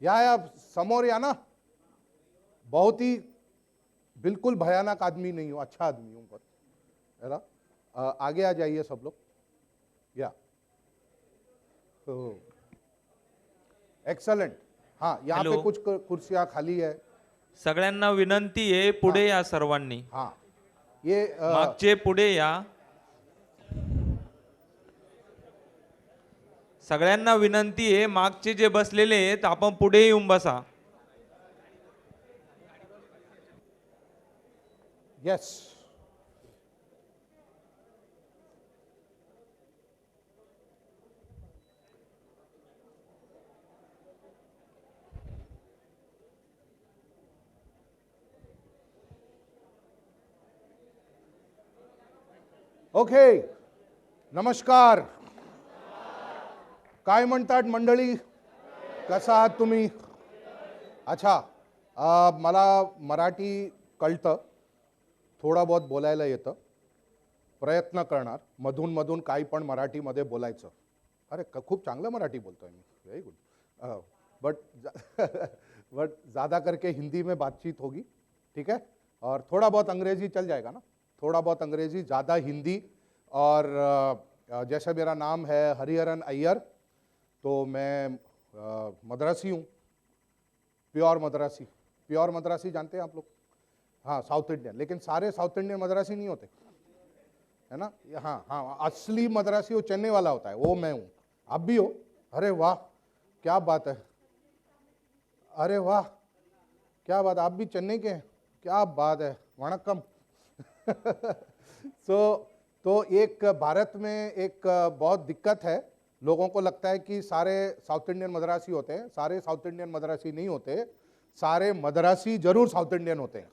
या समोर या ना, बहुत ही बिल्कुल भयानक आदमी नहीं हूं, अच्छा आदमी हूं, पर है ना। आगे आ जाइए सब लोग। या एक्सलेंट। हाँ, यहाँ हॅलो, पे कुछ कुर्सियां खाली है। सगळ्यांना विनंती आहे, हाँ पुढे या सर्वांनी. हाँ, ये मागचे पुढे या. सगळ्यांना विनंती आहे, मागचे जे बसलेले आहेत आपण पुढे येऊन बसा. यस। ओके, नमस्कार. काय म्हणतात मंडळी, कसा आहात तुम्ही? अच्छा, मला मराठी कळतं, थोडा बहुत बोलायला येतं, प्रयत्न करणार मधून मधून काही पण मराठीमध्ये बोलायचं. अरे खूप चांगलं मराठी बोलतोय मी, वेरी गुड. बट बट ज़्यादा करके हिंदी में बातचीत होगी, ठीक है? और थोड़ा बहुत अंग्रेजी चल जाएगा ना, थोड़ा बहुत अंग्रेजी, ज़्यादा हिंदी. और जैसे मेरा नाम है हरिहरन अय्यर, तो मैं मद्रासी हूँ, प्योर मद्रासी. प्योर मद्रासी जानते हैं आप लोग? हाँ, साउथ इंडियन, लेकिन सारे साउथ इंडियन मद्रासी नहीं होते, है ना. हाँ हाँ, असली मद्रासी वो चेन्नई वाला होता है, वो मैं हूँ. आप भी हो? अरे वाह, क्या बात है. अरे वाह, क्या बात, आप भी चेन्नई के हैं, क्या बात है, वणक्कम. तो एक भारत में एक बहुत दिक्कत है, लोगों को लगता है कि सारे साउथ इंडियन मद्रासी होते हैं. सारे साउथ इंडियन मद्रासी नहीं होते, सारे मद्रासी जरूर साउथ इंडियन होते हैं.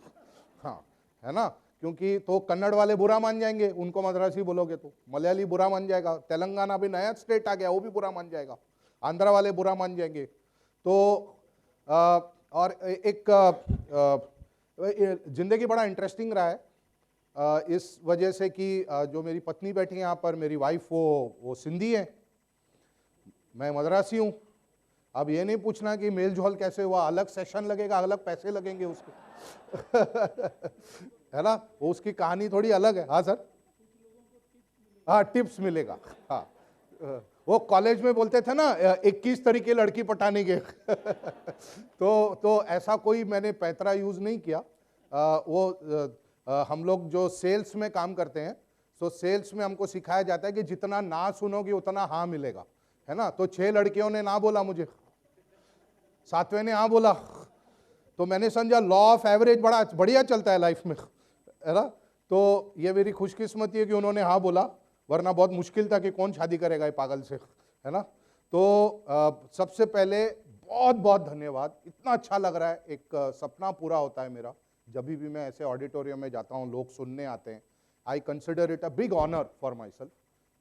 हाँ, है ना, क्योंकि तो कन्नड़ वाले बुरा मान जाएंगे उनको मद्रासी बोलोगे तो, मलयाली बुरा मान जाएगा, तेलंगाना भी नया स्टेट आ गया वो भी बुरा मान जाएगा, आंध्रा वाले बुरा मान जाएंगे. तो और एक जिंदगी बड़ा इंटरेस्टिंग रहा है, इस वजह से कि जो मेरी पत्नी बैठी है यहाँ पर, मेरी वाइफ वो सिंधी है, मैं मद्रासी हूँ. अब ये नहीं पूछना कि मेल जोल कैसे हुआ, अलग सेशन लगेगा, अलग पैसे लगेंगे उसके. है ना, वो उसकी कहानी थोड़ी अलग है. हाँ सर, हाँ टिप्स मिलेगा. हाँ, वो कॉलेज में बोलते थे ना 21 तरीके लड़की पटाने के. तो ऐसा कोई मैंने पैतरा यूज नहीं किया. हम लोग जो सेल्स में काम करते हैं, तो सेल्स में हमको सिखाया जाता है कि जितना ना सुनोगे उतना हाँ मिलेगा, है ना. तो 6 लड़कियों ने ना बोला मुझे, 7वें ने हाँ बोला, तो मैंने समझा लॉ ऑफ एवरेज बड़ा बढ़िया चलता है लाइफ में, है ना. तो ये मेरी खुशकिस्मती है कि उन्होंने हाँ बोला, वरना बहुत मुश्किल था कि कौन शादी करेगा ये पागल से, है ना. तो सबसे पहले बहुत बहुत धन्यवाद, इतना अच्छा लग रहा है, एक सपना पूरा होता है मेरा जब भी मैं ऐसे ऑडिटोरियम में जाता हूँ, लोग सुनने आते हैं. I consider it a big honour for myself,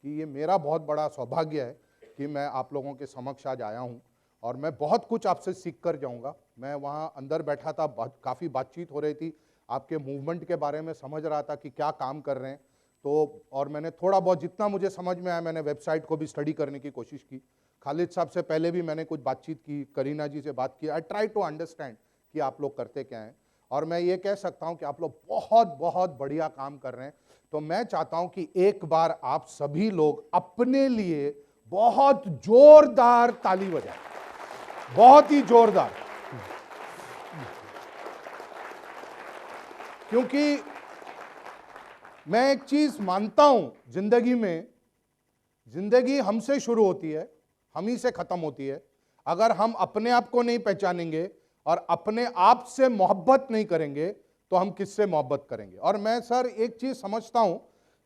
कि ये मेरा बहुत बड़ा सौभाग्य है कि मैं आप लोगों के समक्ष आज आया हूँ, और मैं बहुत कुछ आपसे सीख कर जाऊँगा. मैं वहाँ अंदर बैठा था, काफ़ी बातचीत हो रही थी, आपके मूवमेंट के बारे में समझ रहा था कि क्या काम कर रहे हैं. तो और मैंने थोड़ा बहुत जितना मुझे समझ में आया, मैंने वेबसाइट को भी स्टडी करने की कोशिश की. खालिद साहब से पहले भी मैंने कुछ बातचीत की, करीना जी से बात की. आई ट्राई टू अंडरस्टैंड कि आप लोग करते क्या हैं, और मैं ये कह सकता हूं कि आप लोग बहुत बहुत बढ़िया काम कर रहे हैं. तो मैं चाहता हूं कि एक बार आप सभी लोग अपने लिए बहुत जोरदार ताली बजाएं, बहुत ही जोरदार. क्योंकि मैं एक चीज मानता हूं, जिंदगी में, जिंदगी हमसे शुरू होती है, हम ही से खत्म होती है. अगर हम अपने आप को नहीं पहचानेंगे और अपने आप से मोहब्बत नहीं करेंगे तो हम किससे मोहब्बत करेंगे. और मैं सर एक चीज समझता हूं,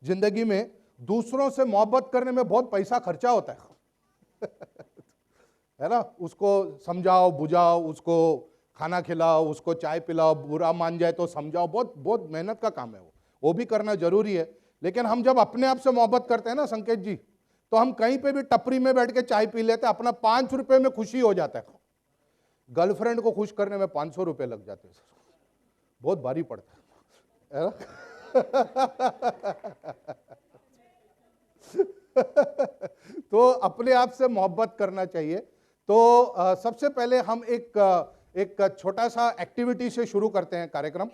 जिंदगी में दूसरों से मोहब्बत करने में बहुत पैसा खर्चा होता है. है ना, उसको समझाओ बुझाओ, उसको खाना खिलाओ, उसको चाय पिलाओ, बुरा मान जाए तो समझाओ, बहुत बहुत मेहनत का काम है वो भी करना जरूरी है. लेकिन हम जब अपने आप से मोहब्बत करते हैं ना संकेत जी, तो हम कहीं पे भी टपरी में बैठ के चाय पी लेते हैं, अपना 5 रुपए में खुशी हो जाता है. गर्लफ्रेंड को खुश करने में 500 रुपए लग जाते हैं सर, बहुत भारी पड़ता है ना? तो अपने आप से मोहब्बत करना चाहिए. तो सबसे पहले हम एक छोटा सा एक्टिविटी से शुरू करते हैं कार्यक्रम।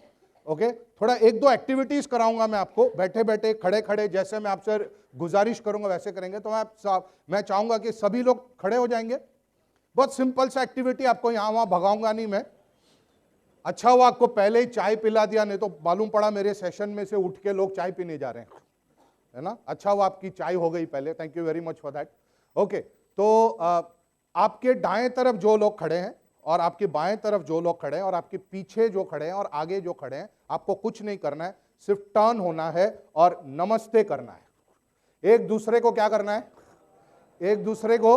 ओके, थोड़ा एक दो एक्टिविटीज कराऊंगा मैं आपको, बैठे बैठे खड़े खड़े, जैसे मैं आपसे गुजारिश करूंगा वैसे करेंगे। तो मैं चाहूंगा कि सभी लोग खड़े हो जाएंगे। बहुत सिंपल सा एक्टिविटी, आपको यहां वहां भगाऊंगा नहीं मैं। अच्छा हुआ आपको पहले ही चाय पिला दिया, नहीं तो मालूम पड़ा मेरे सेशन में से उठ के लोग चाय पीने जा रहे हैं, है ना। अच्छा हुआ आपकी चाय हो गई पहले, thank you very much for that. Okay, तो आपके दाएं तरफ जो लोग खड़े हैं और आपके बाएं तरफ जो लोग खड़े हैं और आपके पीछे जो खड़े हैं और आगे जो खड़े हैं, आपको कुछ नहीं करना है, सिर्फ टर्न होना है और नमस्ते करना है। एक दूसरे को क्या करना है? एक दूसरे को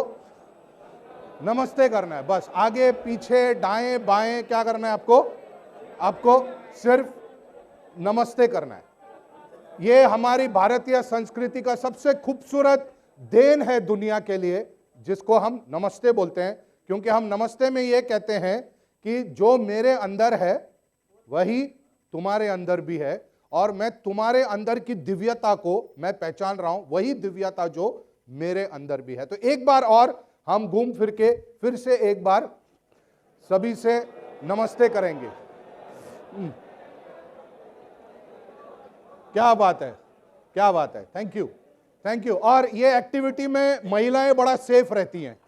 नमस्ते करना है, बस। आगे पीछे दाएं बाएं क्या करना है आपको? आपको सिर्फ नमस्ते करना है। ये हमारी भारतीय संस्कृति का सबसे खूबसूरत देन है दुनिया के लिए, जिसको हम नमस्ते बोलते हैं। क्योंकि हम नमस्ते में ये कहते हैं कि जो मेरे अंदर है वही तुम्हारे अंदर भी है, और मैं तुम्हारे अंदर की दिव्यता को मैं पहचान रहा हूं, वही दिव्यता जो मेरे अंदर भी है। तो एक बार और हम घूम फिर के फिर से एक बार सभी से नमस्ते करेंगे। क्या बात है, क्या बात है, थैंक यू, थैंक यू। और ये एक्टिविटी में महिलाएं बड़ा सेफ रहती हैं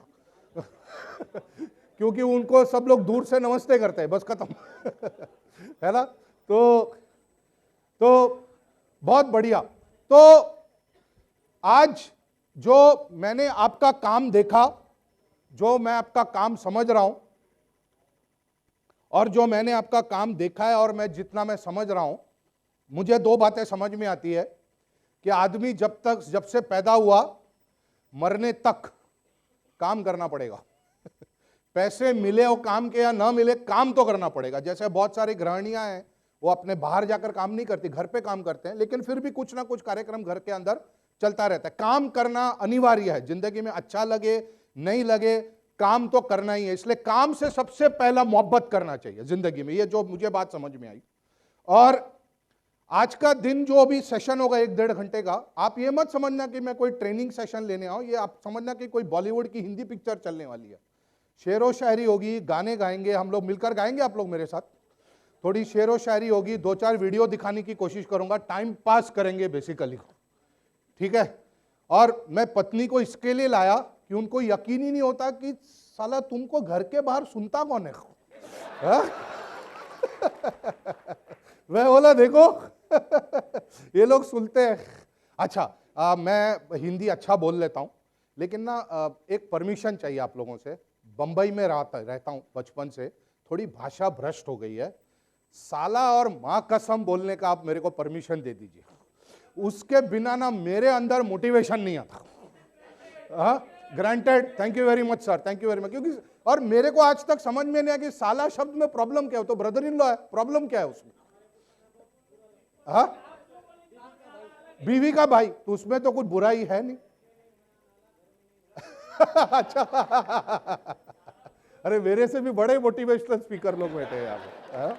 क्योंकि उनको सब लोग दूर से नमस्ते करते हैं, बस खत्म है ना। तो बहुत बढ़िया। तो आज जो मैंने आपका काम देखा, जो मैं आपका काम समझ रहा हूं, और जो मैंने आपका काम देखा है और मैं जितना मैं समझ रहा हूं, मुझे दो बातें समझ में आती है कि आदमी जब से पैदा हुआ मरने तक काम करना पड़ेगा पैसे मिले और काम के या ना मिले, काम तो करना पड़ेगा। जैसे बहुत सारी गृहिणियां हैं, वो अपने बाहर जाकर काम नहीं करती, घर पे काम करते हैं, लेकिन फिर भी कुछ ना कुछ कार्यक्रम घर के अंदर चलता रहता है। काम करना अनिवार्य है जिंदगी में, अच्छा लगे नहीं लगे काम तो करना ही है। इसलिए काम से सबसे पहला मोहब्बत करना चाहिए जिंदगी में, ये जो मुझे बात समझ में आई। और आज का दिन जो अभी सेशन होगा 1-1.5 घंटे का, आप ये मत समझना कि मैं कोई ट्रेनिंग सेशन लेने आऊं, ये आप समझना कि कोई बॉलीवुड की हिंदी पिक्चर चलने वाली है। शेरो शायरी होगी, गाने गाएंगे, हम लोग मिलकर गाएंगे, आप लोग मेरे साथ थोड़ी शेरो शायरी होगी, 2-4 वीडियो दिखाने की कोशिश करूंगा, टाइम पास करेंगे बेसिकली, ठीक है। और मैं पत्नी को इसके लिए लाया कि उनको यकीन ही नहीं होता कि साला तुमको घर के बाहर सुनता कौन है मैं बोला देखो ये लोग सुनते हैं। अच्छा, मैं हिंदी अच्छा बोल लेता हूं, लेकिन ना एक परमिशन चाहिए आप लोगों से। बंबई में रहता हूं बचपन से, थोड़ी भाषा भ्रष्ट हो गई है। साला और मां कसम बोलने का आप मेरे को परमिशन दे दीजिए, उसके बिना ना मेरे अंदर मोटिवेशन नहीं आता। Granted, thank you very much sir, thank you very much. क्योंकि और मेरे को आज तक समझ में नहीं आया कि साला शब्द में प्रॉब्लम क्या हो, तो ब्रदर इन लॉ है, प्रॉब्लम क्या है उसमें? बीवी का भाई, तो उसमें तो कुछ बुराई है नहीं अच्छा अरे मेरे से भी बड़े मोटिवेशनल स्पीकर लोग बैठे हैं यहाँ पे।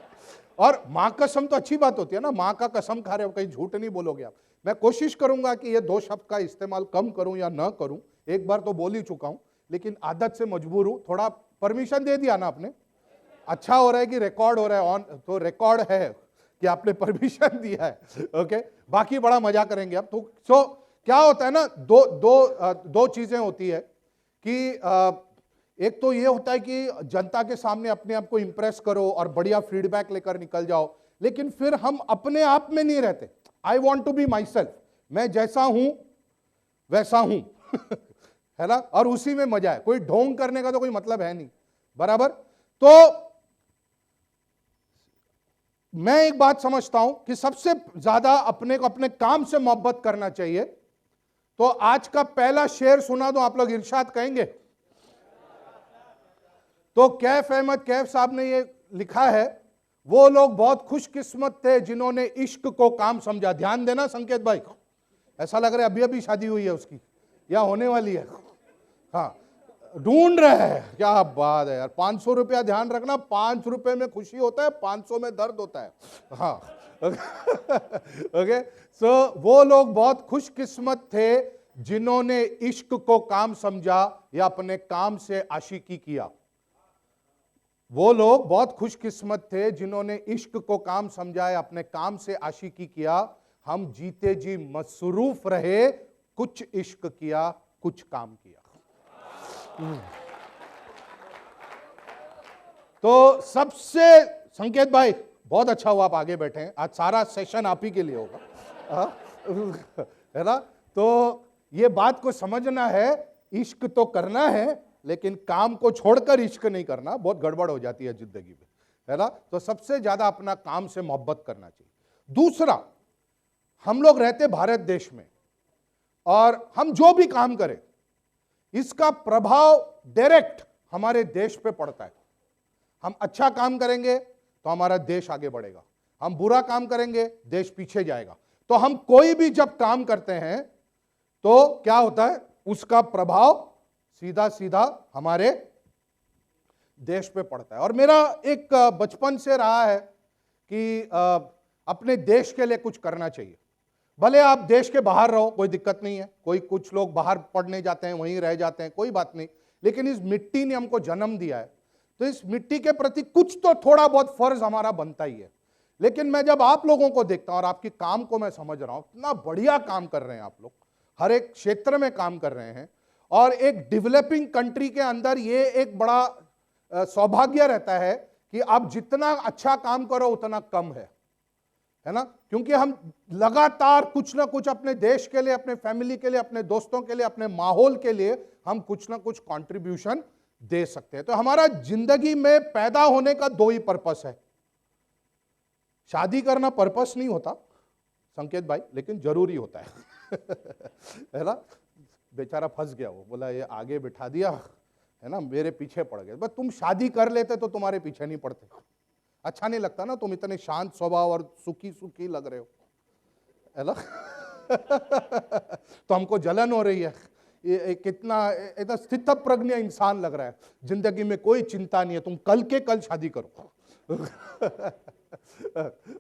और मां कसम तो अच्छी बात होती है ना, मां का कसम खा रहे हो, कहीं झूठ नहीं बोलोगे आप। मैं कोशिश करूंगा कि ये 2 शब्द का इस्तेमाल कम करूं या ना करूं, एक बार तो बोल ही चुका हूं, लेकिन आदत से मजबूर हूं। थोड़ा परमिशन दे दिया ना आपने, अच्छा हो रहा है कि रिकॉर्ड हो रहा है ऑन, तो रिकॉर्ड है कि आपने परमिशन दिया है। ओके, बाकी बड़ा मजा करेंगे अब। तो क्या होता है ना, दो चीजें होती है कि एक तो ये होता है कि जनता के सामने अपने आप को इंप्रेस करो और बढ़िया फीडबैक लेकर निकल जाओ, लेकिन फिर हम अपने आप में नहीं रहते। I want to be myself, मैं जैसा हूं वैसा हूं है ना, और उसी में मजा है। कोई ढोंग करने का तो कोई मतलब है नहीं, बराबर। तो मैं एक बात समझता हूं कि सबसे ज्यादा अपने को अपने काम से मोहब्बत करना चाहिए। तो आज का पहला शेर सुना दो, आप लोग इरशाद कहेंगे। तो कैफ अहमद कैफ साहब ने ये लिखा है, वो लोग बहुत खुशकिस्मत थे जिन्होंने इश्क को काम समझा। ध्यान देना संकेत भाई, ऐसा लग रहा है अभी अभी शादी हुई है उसकी या होने वाली है। हाँ, ढूंढ रहे हैं, क्या बात है यार। 500 रुपया, ध्यान रखना, 5 रुपए में खुशी होता है, 500 में दर्द होता है। हाँ ओके, सो वो लोग बहुत खुशकिस्मत थे जिन्होंने इश्क को काम समझा या अपने काम से आशिकी किया। वो लोग बहुत खुशकिस्मत थे जिन्होंने इश्क को काम समझा या अपने काम से आशिकी किया। हम जीते जी मसरूफ रहे, कुछ इश्क किया, कुछ काम किया। तो सबसे, संकेत भाई बहुत अच्छा हुआ आप आगे बैठे हैं, आज सारा सेशन आप ही के लिए होगा, है ना। तो ये बात को समझना है, इश्क तो करना है लेकिन काम को छोड़कर इश्क नहीं करना, बहुत गड़बड़ हो जाती है जिंदगी में, है ना। तो सबसे ज्यादा अपना काम से मोहब्बत करना चाहिए। दूसरा, हम लोग रहते भारत देश में और हम जो भी काम करें इसका प्रभाव डायरेक्ट हमारे देश पे पड़ता है। हम अच्छा काम करेंगे तो हमारा देश आगे बढ़ेगा, हम बुरा काम करेंगे देश पीछे जाएगा। तो हम कोई भी जब काम करते हैं तो क्या होता है, उसका प्रभाव सीधा सीधा हमारे देश पे पड़ता है। और मेरा एक बचपन से रहा है कि अपने देश के लिए कुछ करना चाहिए। भले आप देश के बाहर रहो, कोई दिक्कत नहीं है, कोई कुछ लोग बाहर पढ़ने जाते हैं वहीं रह जाते हैं, कोई बात नहीं, लेकिन इस मिट्टी ने हमको जन्म दिया है तो इस मिट्टी के प्रति कुछ तो थोड़ा बहुत फर्ज हमारा बनता ही है। लेकिन मैं जब आप लोगों को देखता हूं और आपके काम को मैं समझ रहा हूं, इतना बढ़िया काम कर रहे हैं आप लोग, हर एक क्षेत्र में काम कर रहे हैं, और एक डेवलपिंग कंट्री के अंदर ये एक बड़ा सौभाग्य रहता है कि आप जितना अच्छा काम करो उतना कम है ना। क्योंकि हम लगातार कुछ ना कुछ अपने देश के लिए, अपने फैमिली के लिए, अपने दोस्तों के लिए, अपने माहौल के लिए हम कुछ ना कुछ कंट्रीब्यूशन दे सकते हैं। तो हमारा जिंदगी में पैदा होने का दो ही पर्पस है। शादी करना पर्पस नहीं होता संकेत भाई, लेकिन जरूरी होता है ना। बेचारा फंस गया, वो बोला ये आगे बिठा दिया है ना, मेरे पीछे पड़ गए। बस तुम शादी कर लेते तो तुम्हारे पीछे नहीं पड़ते। अच्छा नहीं लगता ना, तुम इतने शांत स्वभाव और सुखी सुखी लग रहे हो, है ना। तो हमको जलन हो रही है, ये कितना इतना स्थित प्रज्ञ इंसान लग रहा है, जिंदगी में कोई चिंता नहीं है, तुम कल के कल शादी करो।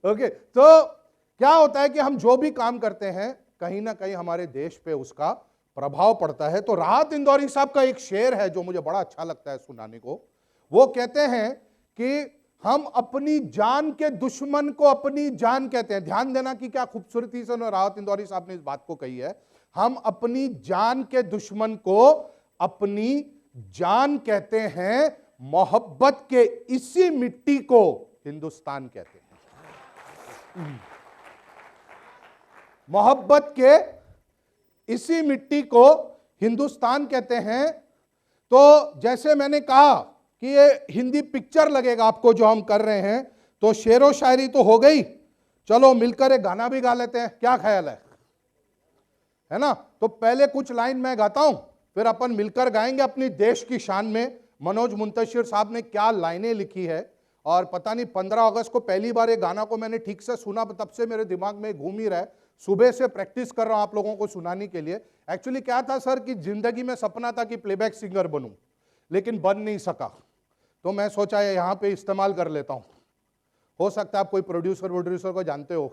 ओके, तो क्या होता है कि हम जो भी काम करते हैं कहीं ना कहीं हमारे देश पे उसका प्रभाव पड़ता है। तो राहत इंदौरी साहब का एक शेर है जो मुझे बड़ा अच्छा लगता है सुनाने को। वो कहते हैं कि हम अपनी जान के दुश्मन को अपनी जान कहते हैं। ध्यान देना कि क्या खूबसूरती से राहत इंदौरी साहब ने इस बात को कही है। हम अपनी जान के दुश्मन को अपनी जान कहते हैं, मोहब्बत के इसी मिट्टी को हिंदुस्तान कहते हैं। मोहब्बत के इसी मिट्टी को हिंदुस्तान कहते हैं। तो जैसे मैंने कहा कि ये हिंदी पिक्चर लगेगा आपको जो हम कर रहे हैं, तो शेरो शायरी तो हो गई, चलो मिलकर एक गाना भी गा लेते हैं, क्या ख्याल है ना। तो पहले कुछ लाइन मैं गाता हूं, फिर अपन मिलकर गाएंगे अपनी देश की शान में। मनोज मुंतशिर साहब ने क्या लाइनें लिखी है, और पता नहीं 15 अगस्त को पहली बार ये गाना को मैंने ठीक से सुना, तब से मेरे दिमाग में घूम ही रहा है। सुबह से प्रैक्टिस कर रहा हूं आप लोगों को सुनाने के लिए। एक्चुअली क्या था सर कि जिंदगी में सपना था कि प्लेबैक सिंगर बनूं, लेकिन बन नहीं सका, तो मैं सोचा यहां पे इस्तेमाल कर लेता हूं। हो सकता है आप कोई प्रोड्यूसर को जानते हो,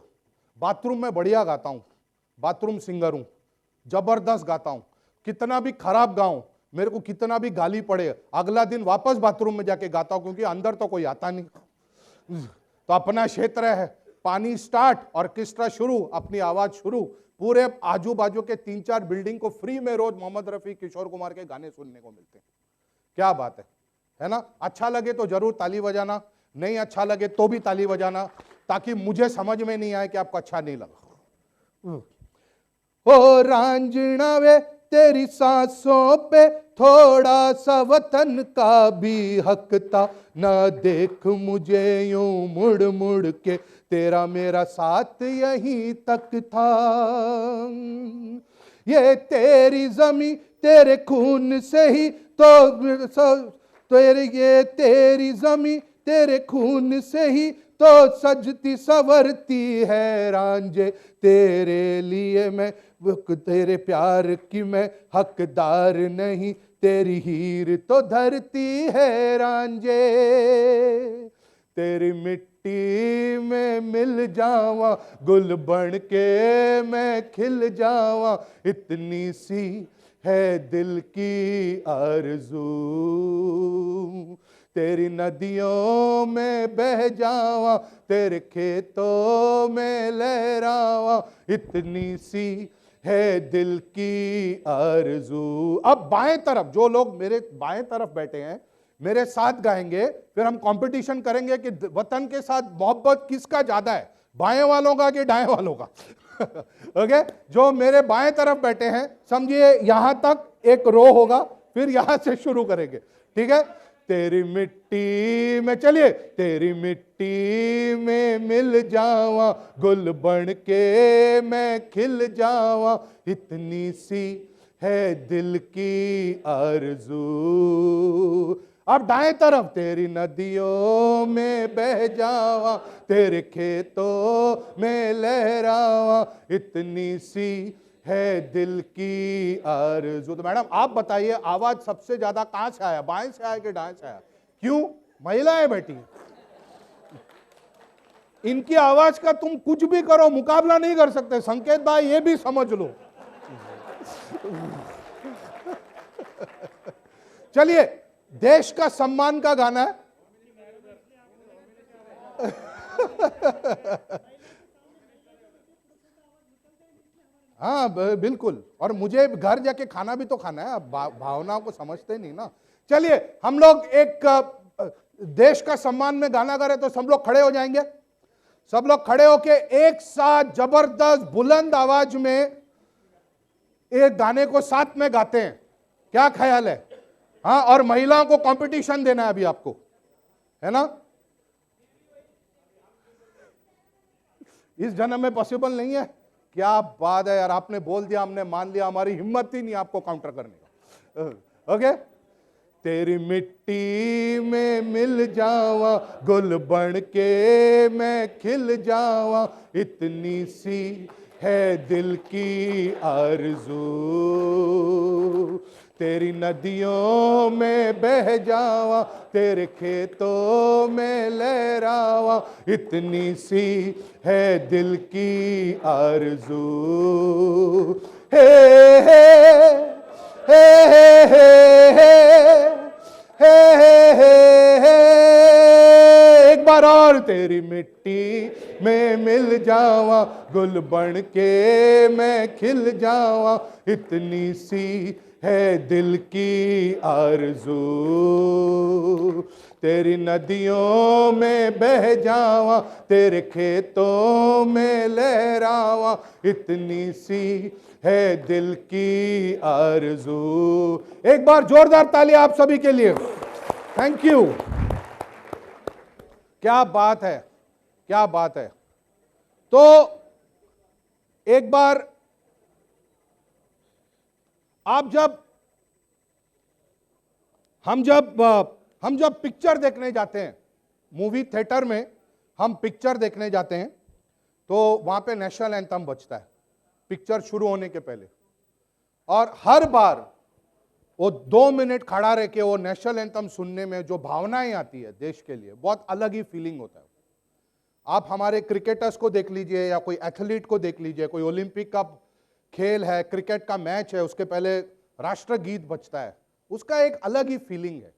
बाथरूम में बढ़िया गाता हूं, बाथरूम सिंगर हूं, जबरदस्त गाता हूं। कितना भी खराब गाऊं, मेरे को कितना भी गाली पड़े, अगला दिन वापस बाथरूम में जाके गाता हूं, क्योंकि अंदर तो कोई आता नहीं। तो अपना क्षेत्र है, पानी स्टार्ट, ऑर्केस्ट्रा शुरू, अपनी आवाज शुरू, पूरे आजू बाजू के 3-4 बिल्डिंग को फ्री में रोज मोहम्मद रफी, किशोर कुमार के गाने सुनने को मिलते हैं। क्या बात है ना। अच्छा लगे तो जरूर ताली बजाना, नहीं अच्छा लगे तो भी ताली बजाना, ताकि मुझे समझ में नहीं आए कि आपको अच्छा नहीं लगा। ओ रांझना वे तेरी सांसों पे थोड़ा सा वतन का भी हक था, न देख मुझे यूं मुड़ मुड़ के, तेरा मेरा साथ यहीं तक था। ये तेरी जमी तेरे खून से ही तो ये तेरी जमी तेरे खून से ही तो सजती संवरती है रांझे, तेरे लिए मैं, तेरे प्यार की मैं हकदार नहीं, तेरी हीर तो धरती है रांझे, तेरी मिट्टी में मिल जावा, गुल बन के मैं खिल जावा, इतनी सी है दिल की आरज़ू। तेरी नदियों में बह जावा, तेरे खेतों में लहरावा, इतनी सी है दिल की आरज़ू। अब बाएं तरफ जो लोग मेरे बाएं तरफ बैठे हैं मेरे साथ गाएंगे, फिर हम कंपटीशन करेंगे कि वतन के साथ मोहब्बत किसका ज्यादा है, बाएं वालों का कि दाएं वालों का। ओके जो मेरे बाएं तरफ बैठे हैं समझिए यहां तक एक रो होगा, फिर यहां से शुरू करेंगे, ठीक है। तेरी मिट्टी में, चलिए, तेरी मिट्टी में मिल जावा, गुल बन के मैं खिल जावा, इतनी सी है दिल की आरज़ू। अब दाएं तरफ, तेरी नदियों में बह जावा, तेरे खेतों में लहरावा, इतनी सी है दिल की आरज़ू। तो मैडम आप बताइए आवाज सबसे ज्यादा कहां से आया, बाएं से आया कि दाएं से आया? क्यों? महिलाएं बैठी हैं, इनकी आवाज का तुम कुछ भी करो मुकाबला नहीं कर सकते। संकेत भाई ये भी समझ लो। चलिए, देश का सम्मान का गाना है। हाँ बिल्कुल, और मुझे घर जाके खाना भी तो खाना है, भावनाओं को समझते नहीं ना। चलिए हम लोग एक देश का सम्मान में गाना गा रहे, तो सब लोग खड़े हो जाएंगे। सब लोग खड़े होके एक साथ जबरदस्त बुलंद आवाज में एक गाने को साथ में गाते हैं, क्या ख्याल है? हाँ, और महिलाओं को कंपटीशन देना है अभी आपको, है ना? इस जन्म में पॉसिबल नहीं है। क्या बात है यार, आपने बोल दिया, हमने मान लिया, हमारी हिम्मत ही नहीं आपको काउंटर करने का। ओके, तेरी मिट्टी में मिल जावा, गुल बन के मैं खिल जावा, इतनी सी है दिल की आरज़ू। तेरी नदियों में बह जावा, तेरे खेतों में लहरावा, इतनी सी है दिल की आरज़ू। हे हे हे हे हे हे हे, एक बार और, तेरी मिट्टी में मिल जावा, गुल बन के मैं खिल जावा, इतनी सी है दिल की आरज़ू। तेरी नदियों में बह जावा, तेरे खेतों में लहरावा, इतनी सी है दिल की आरज़ू। एक बार जोरदार ताली आप सभी के लिए। Thank you. क्या बात है, क्या बात है। तो एक बार आप हम जब पिक्चर देखने जाते हैं, मूवी थिएटर में हम पिक्चर देखने जाते हैं, तो वहां पे नेशनल एंथम बजता है पिक्चर शुरू होने के पहले, और हर बार वो 2 मिनट खड़ा रह के वो नेशनल एंथम सुनने में जो भावनाएं आती है देश के लिए, बहुत अलग ही फीलिंग होता है। आप हमारे क्रिकेटर्स को देख लीजिए या कोई एथलीट को देख लीजिए, कोई ओलंपिक का खेल है, क्रिकेट का मैच है, उसके पहले राष्ट्रगीत बजता है, उसका एक अलग ही फीलिंग है।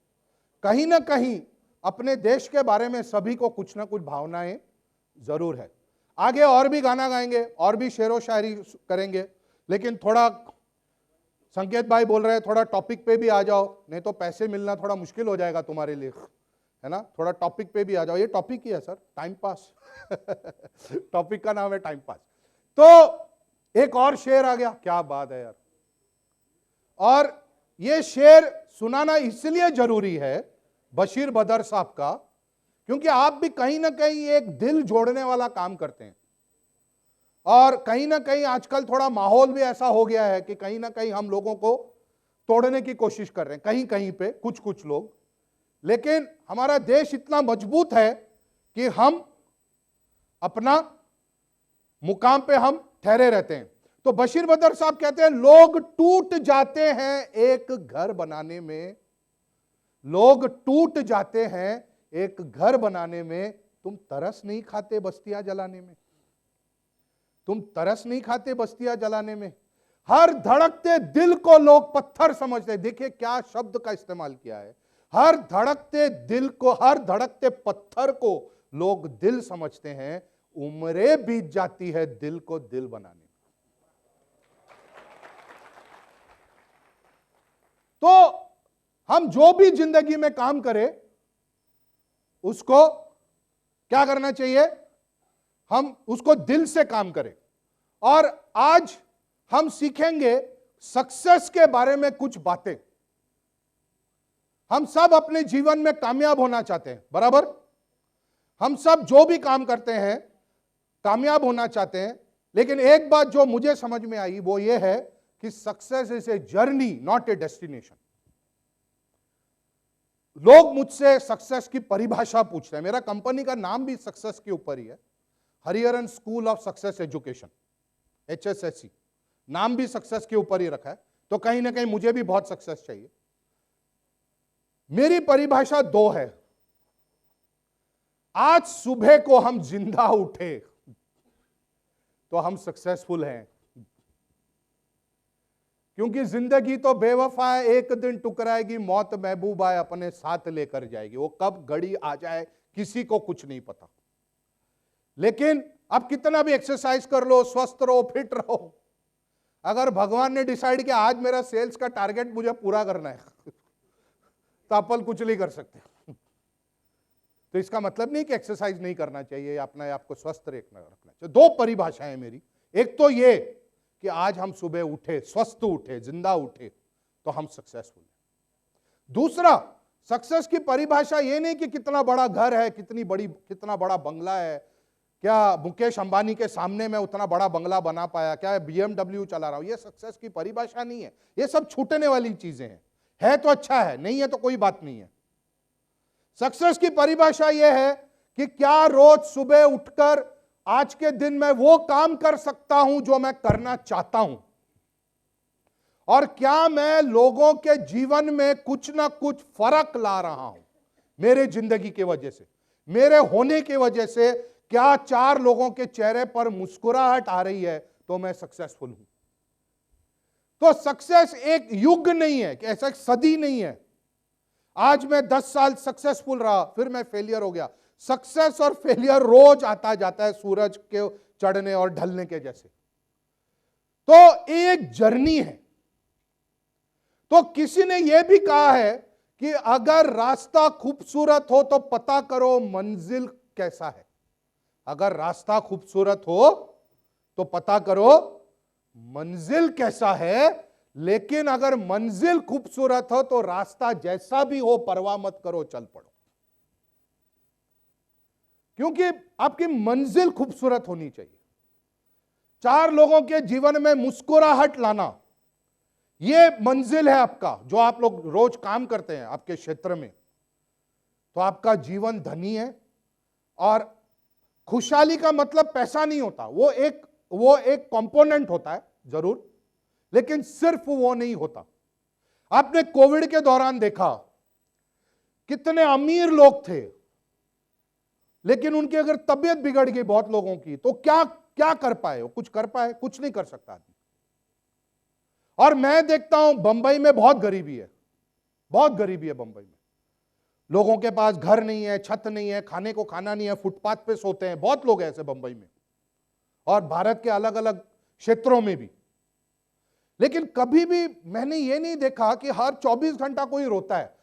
कहीं ना कहीं अपने देश के बारे में सभी को कुछ ना कुछ भावनाएं जरूर है। आगे और भी गाना गाएंगे और भी शेरो शायरी करेंगे, लेकिन थोड़ा संकेत भाई बोल रहे हैं थोड़ा टॉपिक पे भी आ जाओ, नहीं तो पैसे मिलना थोड़ा मुश्किल हो जाएगा तुम्हारे लिए, है ना? थोड़ा टॉपिक पे भी आ जाओ। ये टॉपिक ही है सर, टाइम पास। टॉपिक का नाम है टाइम पास। तो एक और शेर आ गया, क्या बात है यार। और ये शेर सुनाना इसलिए जरूरी है बशीर बदर साहब का, क्योंकि आप भी कहीं ना कहीं एक दिल जोड़ने वाला काम करते हैं, और कहीं ना कहीं आजकल थोड़ा माहौल भी ऐसा हो गया है कि कहीं ना कहीं हम लोगों को तोड़ने की कोशिश कर रहे हैं, कहीं कहीं पे कुछ लोग। लेकिन हमारा देश इतना मजबूत है कि हम अपना मुकाम पे हम ठहरे रहते हैं। तो बशीर बदर साहब कहते हैं, लोग टूट जाते हैं एक घर बनाने में, लोग टूट जाते हैं एक घर बनाने में तुम तरस नहीं खाते बस्तियां जलाने में? तुम तरस नहीं खाते बस्तियां जलाने में? हर धड़कते दिल को लोग पत्थर समझते हैं। देखिए क्या शब्द का इस्तेमाल किया है, हर धड़कते दिल को, हर धड़कते पत्थर को लोग दिल समझते हैं। उम्रें बीत जाती है दिल को दिल बनाने में। तो हम जो भी जिंदगी में काम करें उसको क्या करना चाहिए? हम उसको दिल से काम करें। और आज हम सीखेंगे सक्सेस के बारे में कुछ बातें। हम सब अपने जीवन में कामयाब होना चाहते हैं, बराबर? हम सब जो भी काम करते हैं कामयाब होना चाहते हैं, लेकिन एक बात जो मुझे समझ में आई वो ये है कि success is a journey, not a destination. लोग मुझसे सक्सेस की परिभाषा पूछते हैं। मेरा कंपनी का नाम भी सक्सेस के ऊपर ही है, Hariharan school of success education, HSSE। नाम भी सक्सेस के ऊपर ही रखा है, तो कहीं ना कहीं मुझे भी बहुत सक्सेस चाहिए। मेरी परिभाषा दो है। आज सुबह को हम जिंदा उठे तो हम सक्सेसफुल हैं, क्योंकि जिंदगी तो बेवफा है, एक दिन टुकराएगी, मौत महबूबा है अपने साथ लेकर जाएगी। वो कब घड़ी आ जाए किसी को कुछ नहीं पता। लेकिन अब कितना भी एक्सरसाइज कर लो, स्वस्थ रहो, फिट रहो, अगर भगवान ने डिसाइड किया आज मेरा सेल्स का टारगेट मुझे पूरा करना है तो अपन कुछ नहीं कर सकते। तो इसका मतलब नहीं कि एक्सरसाइज नहीं करना चाहिए, अपने आप को स्वस्थ रखना चाहिए। दो परिभाषाएं मेरी। एक तो ये कि आज हम सुबह उठे, स्वस्थ उठे, जिंदा उठे तो हम सक्सेसफुल हैं। दूसरा, सक्सेस की परिभाषा ये नहीं कि कितना बड़ा घर है, कितना बड़ा बंगला है, क्या मुकेश अंबानी के सामने मैं उतना बड़ा बंगला बना पाया, क्या BMW चला रहा हूं। ये सक्सेस की परिभाषा नहीं है। ये सब छूटने वाली चीजें हैं। है तो अच्छा है, नहीं है तो कोई बात नहीं है। सक्सेस की परिभाषा यह है कि क्या रोज सुबह उठकर आज के दिन मैं वो काम कर सकता हूं जो मैं करना चाहता हूं, और क्या मैं लोगों के जीवन में कुछ ना कुछ फर्क ला रहा हूं मेरे जिंदगी की वजह से, मेरे होने की वजह से। क्या 4 लोगों के चेहरे पर मुस्कुराहट आ रही है तो मैं सक्सेसफुल हूं। तो सक्सेस एक युग नहीं है, कि ऐसा एक सदी नहीं है। आज मैं 10 साल सक्सेसफुल रहा, फिर मैं फेलियर हो गया। सक्सेस और फेलियर रोज आता जाता है, सूरज के चढ़ने और ढलने के जैसे। तो एक जर्नी है। तो किसी ने यह भी कहा है कि अगर रास्ता खूबसूरत हो तो पता करो मंजिल कैसा है। अगर रास्ता खूबसूरत हो तो पता करो मंजिल कैसा है, लेकिन अगर मंजिल खूबसूरत हो तो रास्ता जैसा भी हो परवाह मत करो, चल पड़ो। क्योंकि आपकी मंजिल खूबसूरत होनी चाहिए। 4 लोगों के जीवन में मुस्कुराहट लाना, यह मंजिल है आपका। जो आप लोग रोज काम करते हैं आपके क्षेत्र में, तो आपका जीवन धनी है। और खुशहाली का मतलब पैसा नहीं होता, वो एक कंपोनेंट होता है जरूर, लेकिन सिर्फ वो नहीं होता। आपने कोविड के दौरान देखा कितने अमीर लोग थे, लेकिन उनकी अगर तबीयत बिगड़ गई बहुत लोगों की, तो क्या कर पाए? कुछ कर पाए? कुछ नहीं कर सकता आदमी। और मैं देखता हूं बंबई में बहुत गरीबी है, बहुत गरीबी है बंबई में। लोगों के पास घर नहीं है, छत नहीं है, खाने को खाना नहीं है, फुटपाथ पे सोते हैं। बहुत लोग ऐसे बंबई में और भारत के अलग अलग क्षेत्रों में भी। लेकिन कभी भी मैंने ये नहीं देखा कि हर 24 घंटा कोई रोता है।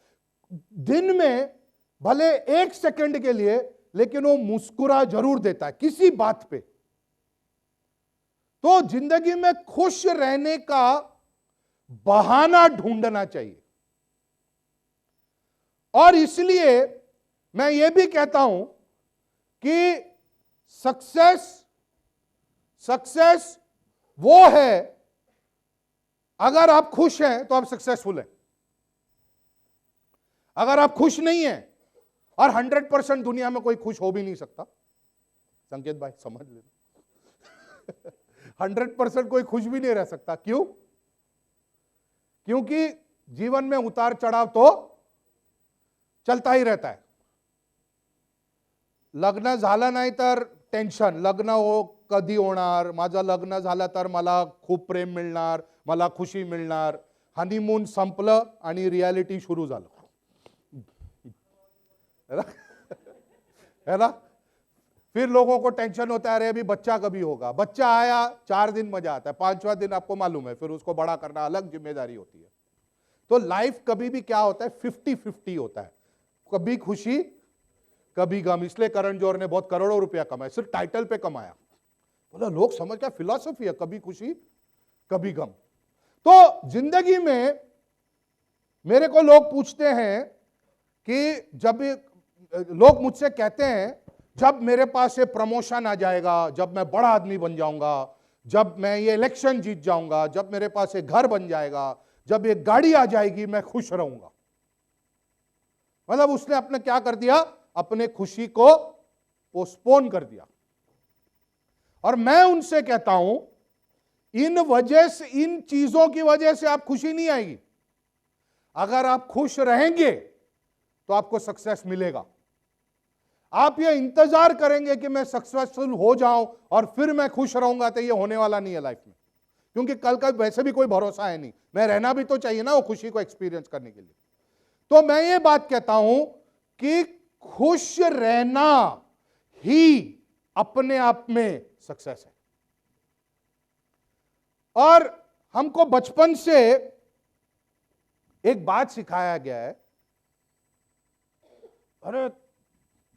दिन में भले 1 सेकंड के लिए, लेकिन वो मुस्कुरा जरूर देता है किसी बात पे। तो जिंदगी में खुश रहने का बहाना ढूंढना चाहिए। और इसलिए मैं यह भी कहता हूं कि सक्सेस वो है, अगर आप खुश हैं तो आप सक्सेसफुल हैं। अगर आप खुश नहीं हैं, और 100% दुनिया में कोई खुश हो भी नहीं सकता, संकेत भाई समझ लेना 100% कोई खुश भी नहीं रह सकता। क्यों? क्योंकि जीवन में उतार चढ़ाव तो चलता ही रहता है। लग्न झालं नाही तर टेन्शन, लग्न कधी होणार, माझं लग्न झालं तर मला खूप प्रेम मिळणार, मला खुशी मिळणार. हनीमून संपलं आणि रियालिटी सुरू झालं, है ना. फिर लोगों को टेंशन होता है, अरे अभी बच्चा कभी होगा. बच्चा आया 4 दिन मजा आता है, 5वां दिन आपको मालूम है फिर उसको बड़ा करना अलग जिम्मेदारी होती है. तो लाइफ कभी भी क्या होता है, 50-50 होता है. कभी खुशी कभी गम. इसलिए करण जौहर ने बहुत करोड़ों रुपया कमाया, सिर्फ टाइटल पे कमाया. बोला लोग समझ क्या फिलॉसफी है, कभी खुशी कभी गम. तो जिंदगी में मेरे को लोग पूछते हैं कि जब लोग मुझसे कहते हैं जब मेरे पास ये प्रमोशन आ जाएगा, जब मैं बड़ा आदमी बन जाऊंगा, जब मैं ये इलेक्शन जीत जाऊंगा, जब मेरे पास ये घर बन जाएगा, जब ये गाड़ी आ जाएगी, मैं खुश रहूंगा. मतलब उसने अपने क्या कर दिया, अपने खुशी को पोस्टपोन कर दिया. और मैं उनसे कहता हूं इन चीजों की वजह से आप खुशी नहीं आएगी. अगर आप खुश रहेंगे तो आपको सक्सेस मिलेगा. आप ये इंतजार करेंगे कि मैं सक्सेसफुल हो जाऊं और फिर मैं खुश रहूंगा, तो ये होने वाला नहीं है लाइफ में. क्योंकि कल का वैसे भी कोई भरोसा है नहीं, मैं रहना भी तो चाहिए ना वो खुशी को एक्सपीरियंस करने के लिए. तो मैं ये बात कहता हूं कि खुश रहना ही अपने आप में सक्सेस है. और हमको बचपन से एक बात सिखाया गया है, अरे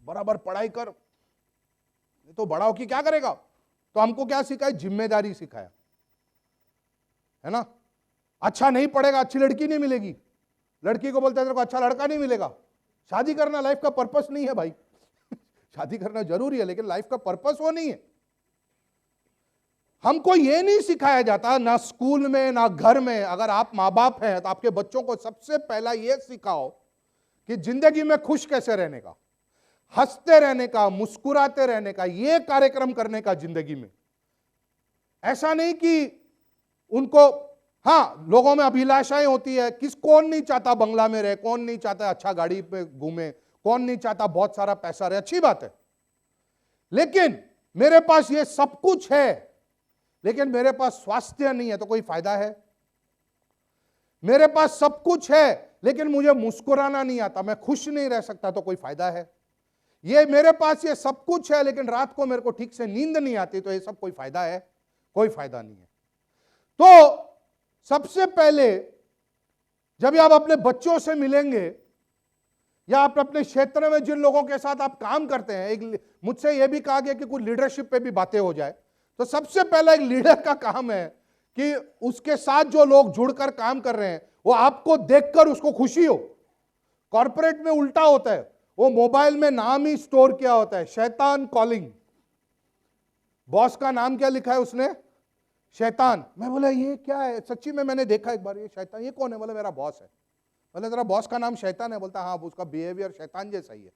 बराबर पढ़ाई कर, नहीं तो बड़ा होके क्या करेगा. तो हमको क्या सिखाया, जिम्मेदारी सिखाया, है ना. अच्छा नहीं पढ़ेगा, अच्छी लड़की नहीं मिलेगी. लड़की को बोलते हैं तेरे को अच्छा लड़का नहीं मिलेगा. शादी करना लाइफ का पर्पस नहीं है भाई. शादी करना जरूरी है लेकिन लाइफ का पर्पस वो नहीं है. हमको ये नहीं सिखाया जाता, ना स्कूल में ना घर में. अगर आप माँ बाप हैं तो आपके बच्चों को सबसे पहला ये सिखाओ कि जिंदगी में खुश कैसे रहने का, हंसते रहने का, मुस्कुराते रहने का, ये कार्यक्रम करने का जिंदगी में. ऐसा नहीं कि उनको, हाँ लोगों में अभिलाषाएं होती है, कौन नहीं चाहता बंगला में रहे, कौन नहीं चाहता अच्छा गाड़ी पे घूमे, कौन नहीं चाहता बहुत सारा पैसा रहे, अच्छी बात है. लेकिन मेरे पास ये सब कुछ है लेकिन मेरे पास स्वास्थ्य नहीं है तो कोई फायदा है. मेरे पास सब कुछ है लेकिन मुझे मुस्कुराना नहीं आता, मैं खुश नहीं रह सकता तो कोई फायदा है. ये मेरे पास ये सब कुछ है लेकिन रात को मेरे को ठीक से नींद नहीं आती, तो ये सब कोई फायदा है, कोई फायदा नहीं है. तो सबसे पहले जब आप अपने बच्चों से मिलेंगे या आप अपने क्षेत्र में जिन लोगों के साथ आप काम करते हैं, एक मुझसे यह भी कहा गया कि कुछ लीडरशिप पे भी बातें हो जाए, तो सबसे पहला एक लीडर का काम है कि उसके साथ जो लोग जुड़कर काम कर रहे हैं वो आपको देखकर उसको खुशी हो. कॉर्पोरेट में उल्टा होता है, वो मोबाइल में नाम ही स्टोर किया होता है, शैतान कॉलिंग. बॉस का नाम क्या लिखा है उसने, शैतान. मैं बोला ये क्या है, सच्ची में मैंने देखा एक बार, ये शैतान ये कौन है. बोला मेरा बॉस है. बोला तेरा बॉस का नाम शैतान है. बोलता हाँ, उसका बिहेवियर शैतान जैसा ही है,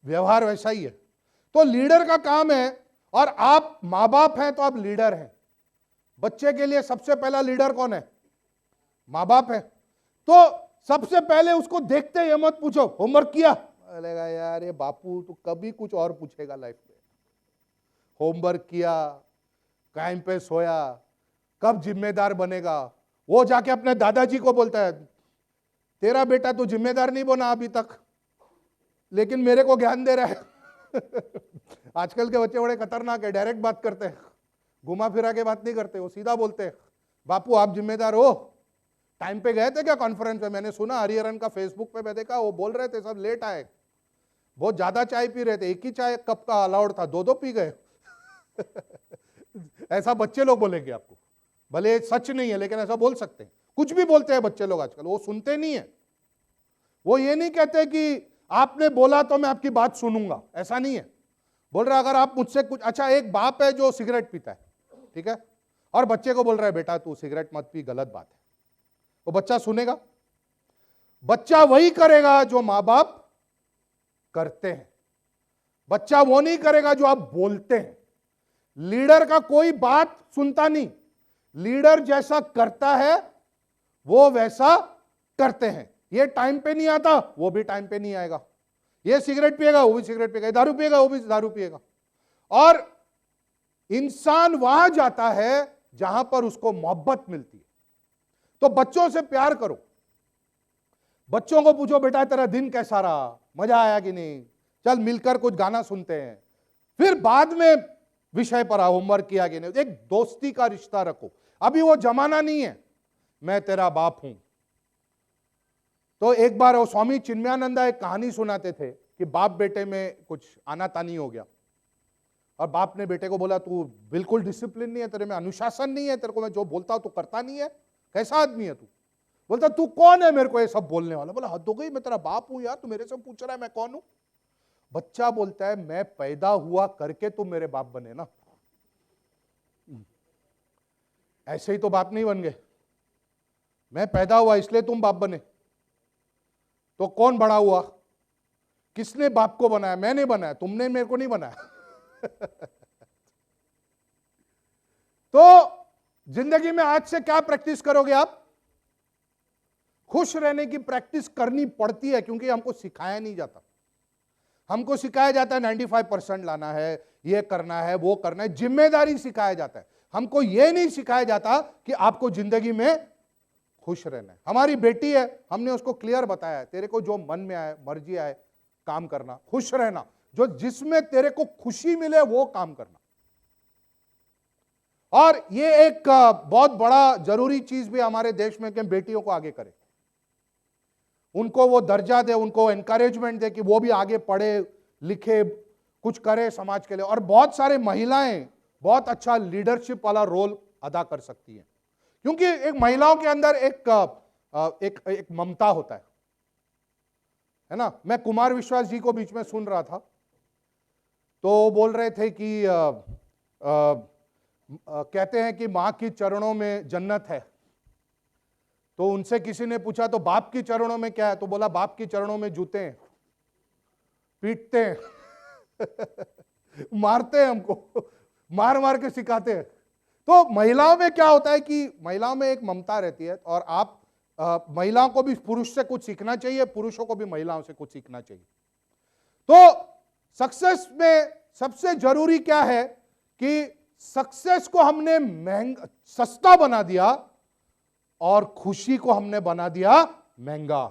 व्यवहार वैसा ही है. तो लीडर का काम है, और आप माँ बाप हैं तो आप लीडर हैं. बच्चे के लिए सबसे पहला लीडर कौन है, माँ बाप है. तो सबसे पहले उसको देखते ये मत पूछो होमवर्क किया. बोलेगा यार ये बापू तो कभी कुछ और पूछेगा लाइफ में. होमवर्क किया, टाइम पे सोया, कब जिम्मेदार बनेगा. वो जाके अपने दादाजी को बोलता है तेरा बेटा तो जिम्मेदार नहीं बना अभी तक, लेकिन मेरे को ज्ञान दे रहा है. आजकल के बच्चे बड़े खतरनाक है, डायरेक्ट बात करते हैं, घुमा फिरा के बात नहीं करते, वो सीधा बोलते हैं बापू आप जिम्मेदार हो. टाइम पे गए थे क्या कॉन्फ्रेंस में, मैंने सुना हरिहरन का फेसबुक पे मैं देखा, वो बोल रहे थे सब लेट आए, बहुत ज्यादा चाय पी रहे थे, एक ही चाय कप का अलाउड था, 2-2 पी गए. ऐसा बच्चे लोग बोलेंगे आपको, भले सच नहीं है लेकिन ऐसा बोल सकते हैं. कुछ भी बोलते हैं बच्चे लोग आजकल, वो सुनते नहीं है. वो ये नहीं कहते कि आपने बोला तो मैं आपकी बात सुनूंगा, ऐसा नहीं है. बोल रहा अगर आप मुझसे कुछ, अच्छा एक बाप है जो सिगरेट पीता है, ठीक है, और बच्चे को बोल रहा है बेटा तू सिगरेट मत पी, गलत बात है, वो बच्चा सुनेगा? बच्चा वही करेगा जो माँ बाप करते हैं. बच्चा वो नहीं करेगा जो आप बोलते हैं. लीडर का कोई बात सुनता नहीं, लीडर जैसा करता है वो वैसा करते हैं. ये टाइम पे नहीं आता, वो भी टाइम पे नहीं आएगा. ये सिगरेट पिएगा वो भी सिगरेट पिएगा, दारू पिएगा वो भी दारू पिएगा। और इंसान वहां जाता है जहां पर उसको मोहब्बत मिलती है। तो बच्चों से प्यार करो, बच्चों को पूछो बेटा तेरा दिन कैसा रहा, मजा आया कि नहीं, चल मिलकर कुछ गाना सुनते हैं, फिर बाद में विषय पर आओ, होमवर्क किया कि नहीं। एक दोस्ती का रिश्ता रखो। अभी वो जमाना नहीं है मैं तेरा बाप हूं। तो एक बार वो स्वामी चिन्मयानंदा एक कहानी सुनाते थे कि बाप बेटे में कुछ आनातानी हो गया और बाप ने बेटे को बोला तू बिल्कुल डिसिप्लिन नहीं है, तेरे में अनुशासन नहीं है, तेरे को मैं जो बोलता हूं तू करता नहीं है, कैसा आदमी है तू। बोलता तू कौन है मेरे को ये सब बोलने वाला। बोला हद हो गई, मैं तेरा बाप हूं यार, तू मेरे से पूछ रहा है मैं कौन हूं। बच्चा बोलता है मैं पैदा हुआ करके तुम मेरे बाप बने ना, ऐसे ही तो बाप नहीं बन गए, मैं पैदा हुआ इसलिए तुम बाप बने। तो कौन बड़ा हुआ, किसने बाप को बनाया, मैंने बनाया, तुमने मेरे को नहीं बनाया। तो जिंदगी में आज से क्या प्रैक्टिस करोगे आप, खुश रहने की प्रैक्टिस करनी पड़ती है, क्योंकि हमको सिखाया नहीं जाता। हमको सिखाया जाता है 95% लाना है, ये करना है, वो करना है, जिम्मेदारी सिखाया जाता है। हमको ये नहीं सिखाया जाता कि आपको जिंदगी में खुश रहना है। हमारी बेटी है, हमने उसको क्लियर बताया है तेरे को जो मन में आए, मर्जी आए, काम करना, खुश रहना, जो जिसमें तेरे को खुशी मिले वो काम करना। और ये एक बहुत बड़ा जरूरी चीज भी हमारे देश में कि बेटियों को आगे करें, उनको वो दर्जा दे, उनको एनकरेजमेंट दे कि वो भी आगे पढ़े लिखे, कुछ करे समाज के लिए। और बहुत सारे महिलाएं बहुत अच्छा लीडरशिप वाला रोल अदा कर सकती हैं, क्योंकि एक महिलाओं के अंदर एक ममता होता है ना। मैं कुमार विश्वास जी को बीच में सुन रहा था, तो बोल रहे थे कि कहते हैं कि मां के चरणों में जन्नत है। तो उनसे किसी ने पूछा तो बाप के चरणों में क्या है, तो बोला बाप के चरणों में जूते हैं, पीटते हैं, मारते हैं, हमको मार मार के सिखाते हैं। तो महिलाओं में क्या होता है कि महिलाओं में एक ममता रहती है, और आप महिलाओं को भी पुरुष से कुछ सीखना चाहिए, पुरुषों को भी महिलाओं से कुछ सीखना चाहिए। तो सक्सेस में सबसे जरूरी क्या है कि सक्सेस को हमने महंगा सस्ता बना दिया और खुशी को हमने बना दिया महंगा।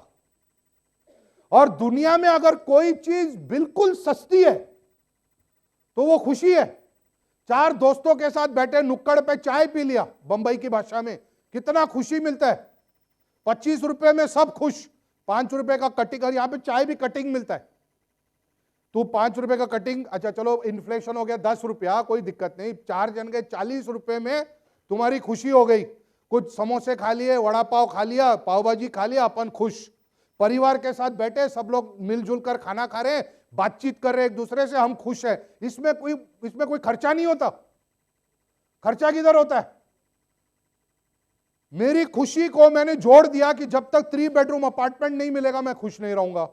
और दुनिया में अगर कोई चीज बिल्कुल सस्ती है तो वो खुशी है। 4 दोस्तों के साथ बैठे नुक्कड़ पे चाय पी लिया, बंबई की भाषा में, कितना खुशी मिलता है। 25 रुपए में सब खुश, 5 रुपए का कटिंग, और यहां पे चाय भी कटिंग मिलता है। तू 5 रुपए का कटिंग, अच्छा चलो इन्फ्लेशन हो गया 10 रुपया, कोई दिक्कत नहीं, 4 जन गए 40 रुपए में तुम्हारी खुशी हो गई। कुछ समोसे खा लिए, वड़ा पाव खा लिया, पाव भाजी खा लिया, अपन खुश। परिवार के साथ बैठे, सब लोग मिलजुल कर खाना खा रहे हैं, बातचीत कर रहे हैं एक दूसरे से, हम खुश हैं। इसमें कोई खर्चा नहीं होता। खर्चा किधर होता है? मेरी खुशी को मैंने जोड़ दिया कि जब तक 3 बेडरूम अपार्टमेंट नहीं मिलेगा मैं खुश नहीं रहूंगा,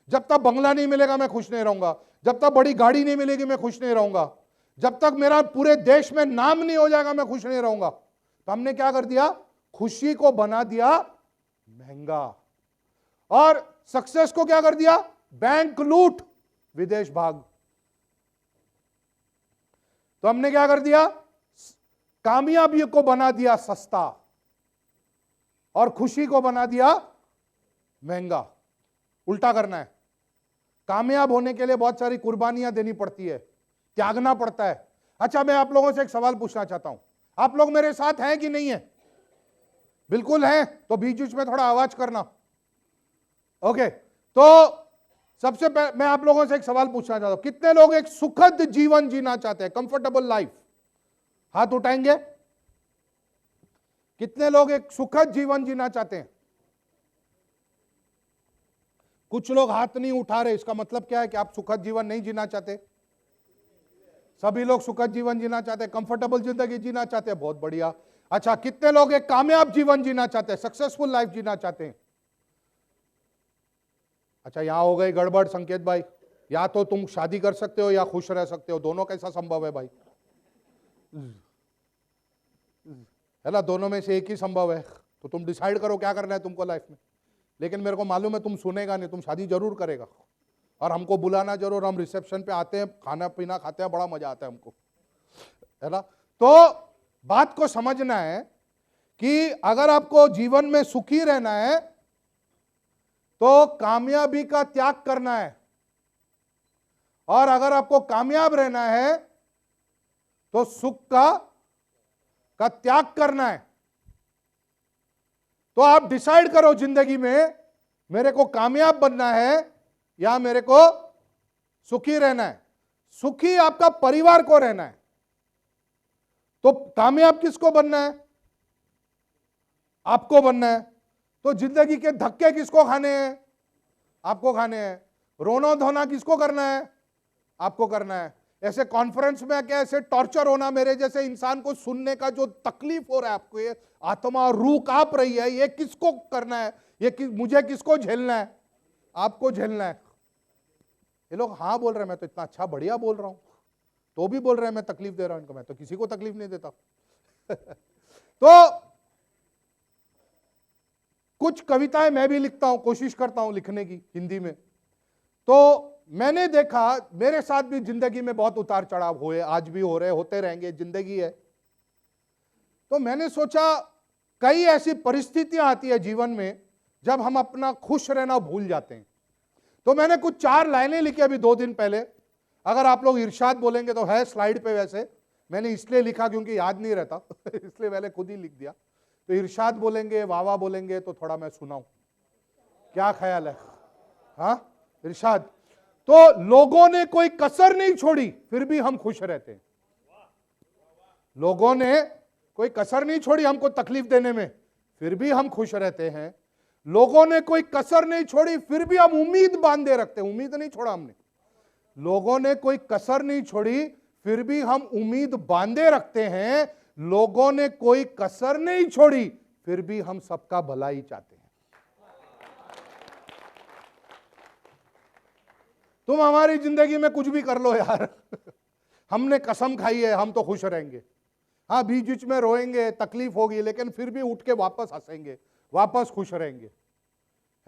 जब तक बंगला नहीं मिलेगा मैं खुश नहीं रहूंगा, जब तक बड़ी गाड़ी नहीं मिलेगी मैं खुश नहीं रहूंगा, जब तक मेरा पूरे देश में नाम नहीं हो जाएगा मैं खुश नहीं रहूंगा। तो हमने क्या कर दिया, खुशी को बना दिया महंगा, और सक्सेस को क्या कर दिया, बैंक लूट, विदेश भाग। तो हमने क्या कर दिया, कामयाबी को बना दिया सस्ता और खुशी को बना दिया महंगा। उल्टा करना है। कामयाब होने के लिए बहुत सारी कुर्बानियां देनी पड़ती है, त्यागना पड़ता है। अच्छा, मैं आप लोगों से एक सवाल पूछना चाहता हूं, आप लोग मेरे साथ हैं कि नहीं है? बिल्कुल हैं, तो बीच बीच में थोड़ा आवाज करना। ओके, तो सबसे पहले मैं आप लोगों से एक सवाल पूछना चाहता हूं, कितने लोग एक सुखद जीवन जीना चाहते हैं, कंफर्टेबल लाइफ? हाथ उठाएंगे। कितने लोग एक सुखद जीवन जीना चाहते हैं? कुछ लोग हाथ नहीं उठा रहे, इसका मतलब क्या है कि आप सुखद जीवन नहीं जीना चाहते। सभी लोग सुखद जीवन जीना चाहते हैं, कंफर्टेबल जिंदगी जीना चाहते हैं, बहुत बढ़िया। अच्छा, कितने लोग एक कामयाब जीवन जीना चाहते हैं, सक्सेसफुल लाइफ जीना चाहते हैं? अच्छा, यहां हो गई गड़बड़ संकेत भाई, या तो तुम शादी कर सकते हो या खुश रह सकते हो, दोनों कैसा संभव है भाई? है ना, दोनों में से एक ही संभव है, तो तुम डिसाइड करो क्या करना है तुमको लाइफ में। लेकिन मेरे को मालूम है तुम सुनेगा नहीं, तुम शादी जरूर करेगा और हमको बुलाना जरूर, हम रिसेप्शन पे आते हैं, खाना पीना खाते हैं, बड़ा मजा आता है हमको, है ना। तो बात को समझना है कि अगर आपको जीवन में सुखी रहना है तो कामयाबी का त्याग करना है, और अगर आपको कामयाब रहना है तो सुख का त्याग करना है। तो आप डिसाइड करो जिंदगी में, मेरे को कामयाब बनना है या मेरे को सुखी रहना है। सुखी आपका परिवार को रहना है, तो कामयाब किसको बनना है? आपको बनना है। तो जिंदगी के धक्के किसको खाने हैं? आपको खाने हैं। रोना धोना किसको करना है? आपको करना है। ऐसे कॉन्फ्रेंस में क्या ऐसे टॉर्चर होना, मेरे जैसे इंसान को सुनने का जो तकलीफ हो रहा है आपको, ये आत्मा रूह कांप रही है, ये किसको करना है? मुझे किसको झेलना है? आपको झेलना है। ये लोग हाँ बोल रहे हैं, मैं तो इतना अच्छा बढ़िया बोल रहा हूं, तो भी बोल रहे हैं मैं तकलीफ दे रहा हूं इनको। मैं तो किसी को तकलीफ नहीं देता। तो कुछ कविताएं मैं भी लिखता हूं, कोशिश करता हूं लिखने की हिंदी में। तो मैंने देखा, मेरे साथ भी जिंदगी में बहुत उतार चढ़ाव हुए, आज भी हो रहे, होते रहेंगे, जिंदगी है। तो मैंने सोचा कई ऐसी परिस्थितियां आती है जीवन में जब हम अपना खुश रहना भूल जाते हैं। तो मैंने कुछ 4 लाइनें लिखी अभी 2 दिन पहले। अगर आप लोग इरशाद बोलेंगे तो है स्लाइड पे, वैसे मैंने इसलिए लिखा क्योंकि याद नहीं रहता इसलिए मैंने खुद ही लिख दिया। तो इरशाद बोलेंगे, वावा बोलेंगे, तो थोड़ा मैं सुनाऊं, क्या ख्याल है? हाँ, इरशाद। तो लोगों ने कोई कसर नहीं छोड़ी फिर भी हम खुश रहते हैं। लोगों ने कोई कसर नहीं छोड़ी हमको तकलीफ देने में, फिर भी हम खुश रहते हैं। लोगों ने कोई कसर नहीं छोड़ी फिर भी हम उम्मीद बांधे रखते हैं। उम्मीद नहीं छोड़ा हमने। लोगों ने कोई कसर नहीं छोड़ी फिर भी हम उम्मीद बांधे रखते हैं। लोगों ने कोई कसर नहीं छोड़ी फिर भी हम सबका भलाई चाहते हैं। तुम हमारी जिंदगी में कुछ भी कर लो यार हमने कसम खाई है, हम तो खुश रहेंगे। हाँ, बीच बीच में रोएंगे, तकलीफ होगी, लेकिन फिर भी उठ के वापस हंसेंगे, वापस खुश रहेंगे,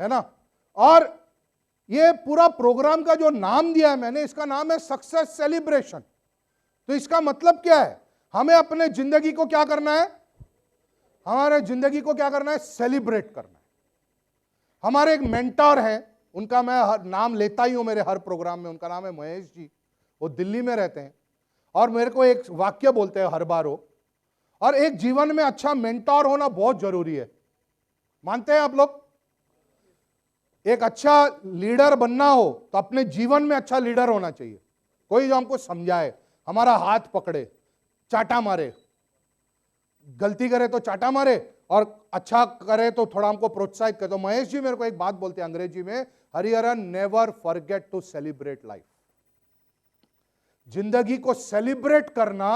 है ना। और ये पूरा प्रोग्राम का जो नाम दिया है मैंने, इसका नाम है सक्सेस सेलिब्रेशन। तो इसका मतलब क्या है? हमें अपने जिंदगी को क्या करना है? हमारे जिंदगी को क्या करना है? सेलिब्रेट करना है। हमारे एक मेंटर हैं, उनका मैं नाम लेता ही हूं मेरे हर प्रोग्राम में। उनका नाम है महेश जी, वो दिल्ली में रहते हैं, और मेरे को एक वाक्य बोलते हैं हर बार वो। और एक जीवन में अच्छा मेंटर होना बहुत जरूरी है, मानते हैं आप लोग? एक अच्छा लीडर बनना हो तो अपने जीवन में अच्छा लीडर होना चाहिए। कोई जो हमको समझाए, हमारा हाथ पकड़े, चाटा मारे, गलती करे तो चाटा मारे, और अच्छा करे तो थोड़ा हमको प्रोत्साहित करे। तो महेश जी मेरे को एक बात बोलते हैं अंग्रेजी में, Hariharan, never forget to celebrate life. जिंदगी को सेलिब्रेट करना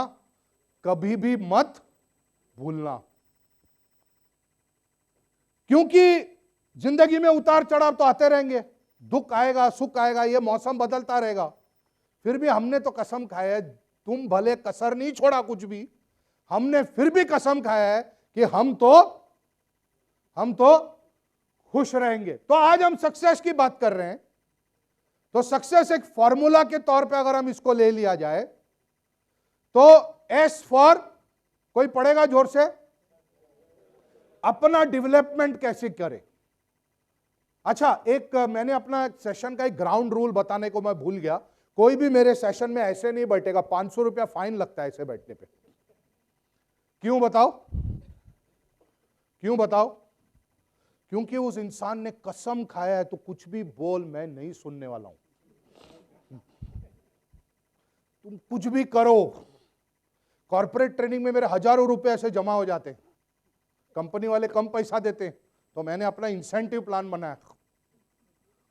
कभी भी मत भूलना, क्योंकि जिंदगी में उतार चढ़ाव तो आते रहेंगे, दुख आएगा, सुख आएगा, ये मौसम बदलता रहेगा। फिर भी हमने तो कसम खाया है, तुम भले कसर नहीं छोड़ा कुछ भी, हमने फिर भी कसम खाया है कि हम तो खुश रहेंगे। तो आज हम सक्सेस की बात कर रहे हैं। तो सक्सेस एक फॉर्मूला के तौर पे अगर हम इसको ले लिया जाए तो एस फॉर, कोई पढ़ेगा जोर से? अपना डेवलपमेंट कैसे करें। अच्छा, एक मैंने अपना सेशन का एक ग्राउंड रूल बताने को मैं भूल गया। कोई भी मेरे सेशन में ऐसे नहीं बैठेगा, 500 रुपया फाइन लगता है ऐसे बैठने पे। क्यों बताओ? क्यों बताओ? क्योंकि उस इंसान ने कसम खाया है, तो कुछ भी बोल, मैं नहीं सुनने वाला हूं। तुम कुछ भी करो। कॉर्पोरेट ट्रेनिंग में मेरे हजारों रुपए ऐसे जमा हो जाते हैं, कंपनी वाले कम पैसा देते हैं, तो मैंने अपना इंसेंटिव प्लान बनाया।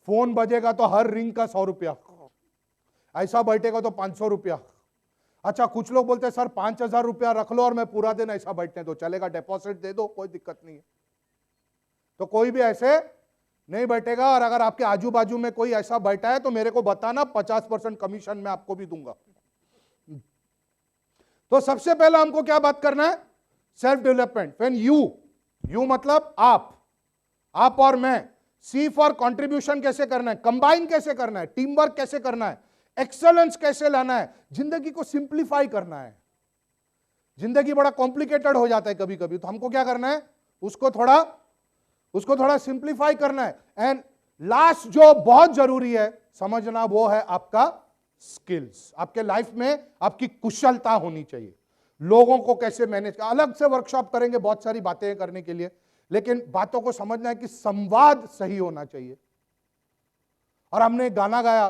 फोन बजेगा तो हर रिंग का 100 रुपया, ऐसा बैठेगा तो 500 रुपया। अच्छा, कुछ लोग बोलते हैं सर 5000 रुपया रख लो और मैं पूरा दिन ऐसा बैठने दो, चलेगा, डिपॉजिट दे दो, कोई दिक्कत नहीं है। तो कोई भी ऐसे नहीं बैठेगा। और अगर आपके आजू बाजू में कोई ऐसा बैठा है तो मेरे को बताना, 50% कमीशन मैं आपको भी दूंगा। तो सबसे पहले हमको क्या बात करना है? Self development. व्हेन यू मतलब आप और मैं सी फॉर कंट्रीब्यूशन कैसे करना है, कंबाइन कैसे करना है, टीम वर्क कैसे करना है, एक्सेलेंस कैसे लाना है, जिंदगी को सिंप्लीफाई करना है। जिंदगी बड़ा कॉम्प्लिकेटेड हो जाता है कभी कभी, तो हमको क्या करना है, उसको थोड़ा सिंप्लीफाई करना है। एंड लास्ट जो बहुत जरूरी है समझना, वो है आपका स्किल्स। आपके लाइफ में आपकी कुशलता होनी चाहिए। लोगों को कैसे मैनेज, अलग से वर्कशॉप करेंगे बहुत सारी बातें करने के लिए, लेकिन बातों को समझना है कि संवाद सही होना चाहिए। और हमने एक गाना गाया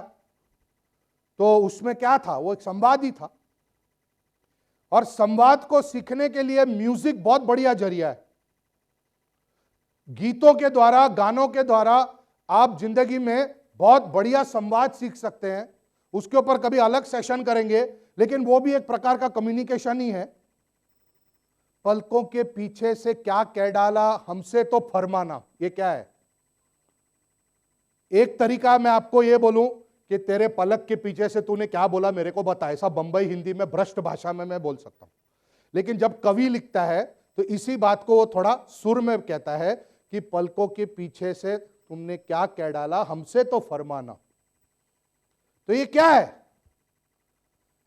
तो उसमें क्या था, वो एक संवाद ही था। और संवाद को सीखने के लिए म्यूजिक बहुत बढ़िया जरिया है। गीतों के द्वारा, गानों के द्वारा आप जिंदगी में बहुत बढ़िया संवाद सीख सकते हैं। उसके ऊपर कभी अलग सेशन करेंगे, लेकिन वो भी एक प्रकार का कम्युनिकेशन ही है। पलकों के पीछे से क्या कह डाला हमसे तो फरमाना, ये क्या है? एक तरीका मैं आपको ये बोलूं कि तेरे पलक के पीछे से तूने क्या बोला मेरे को बता, ऐसा बंबई हिंदी में भ्रष्ट भाषा में मैं बोल सकता हूं। लेकिन जब कवि लिखता है तो इसी बात को वो थोड़ा सुर में कहता है कि पलकों के पीछे से तुमने क्या कह डाला हमसे तो फरमाना। तो ये क्या है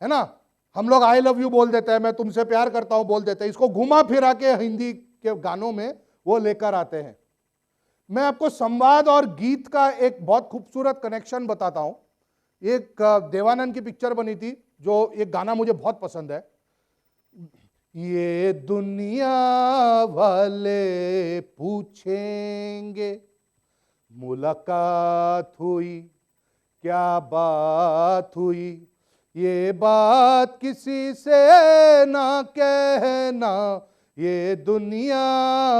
ना? हम लोग आई लव यू बोल देते हैं, मैं तुमसे प्यार करता हूं बोल देते हैं, इसको घुमा फिरा के हिंदी के गानों में वो लेकर आते हैं। मैं आपको संवाद और गीत का एक बहुत खूबसूरत कनेक्शन बताता हूं। एक देवानंद की पिक्चर बनी थी, जो एक गाना मुझे बहुत पसंद है। ये दुनिया वाले पूछेंगे मुलाकात हुई क्या बात हुई, ये बात किसी से ना कहना, ये दुनिया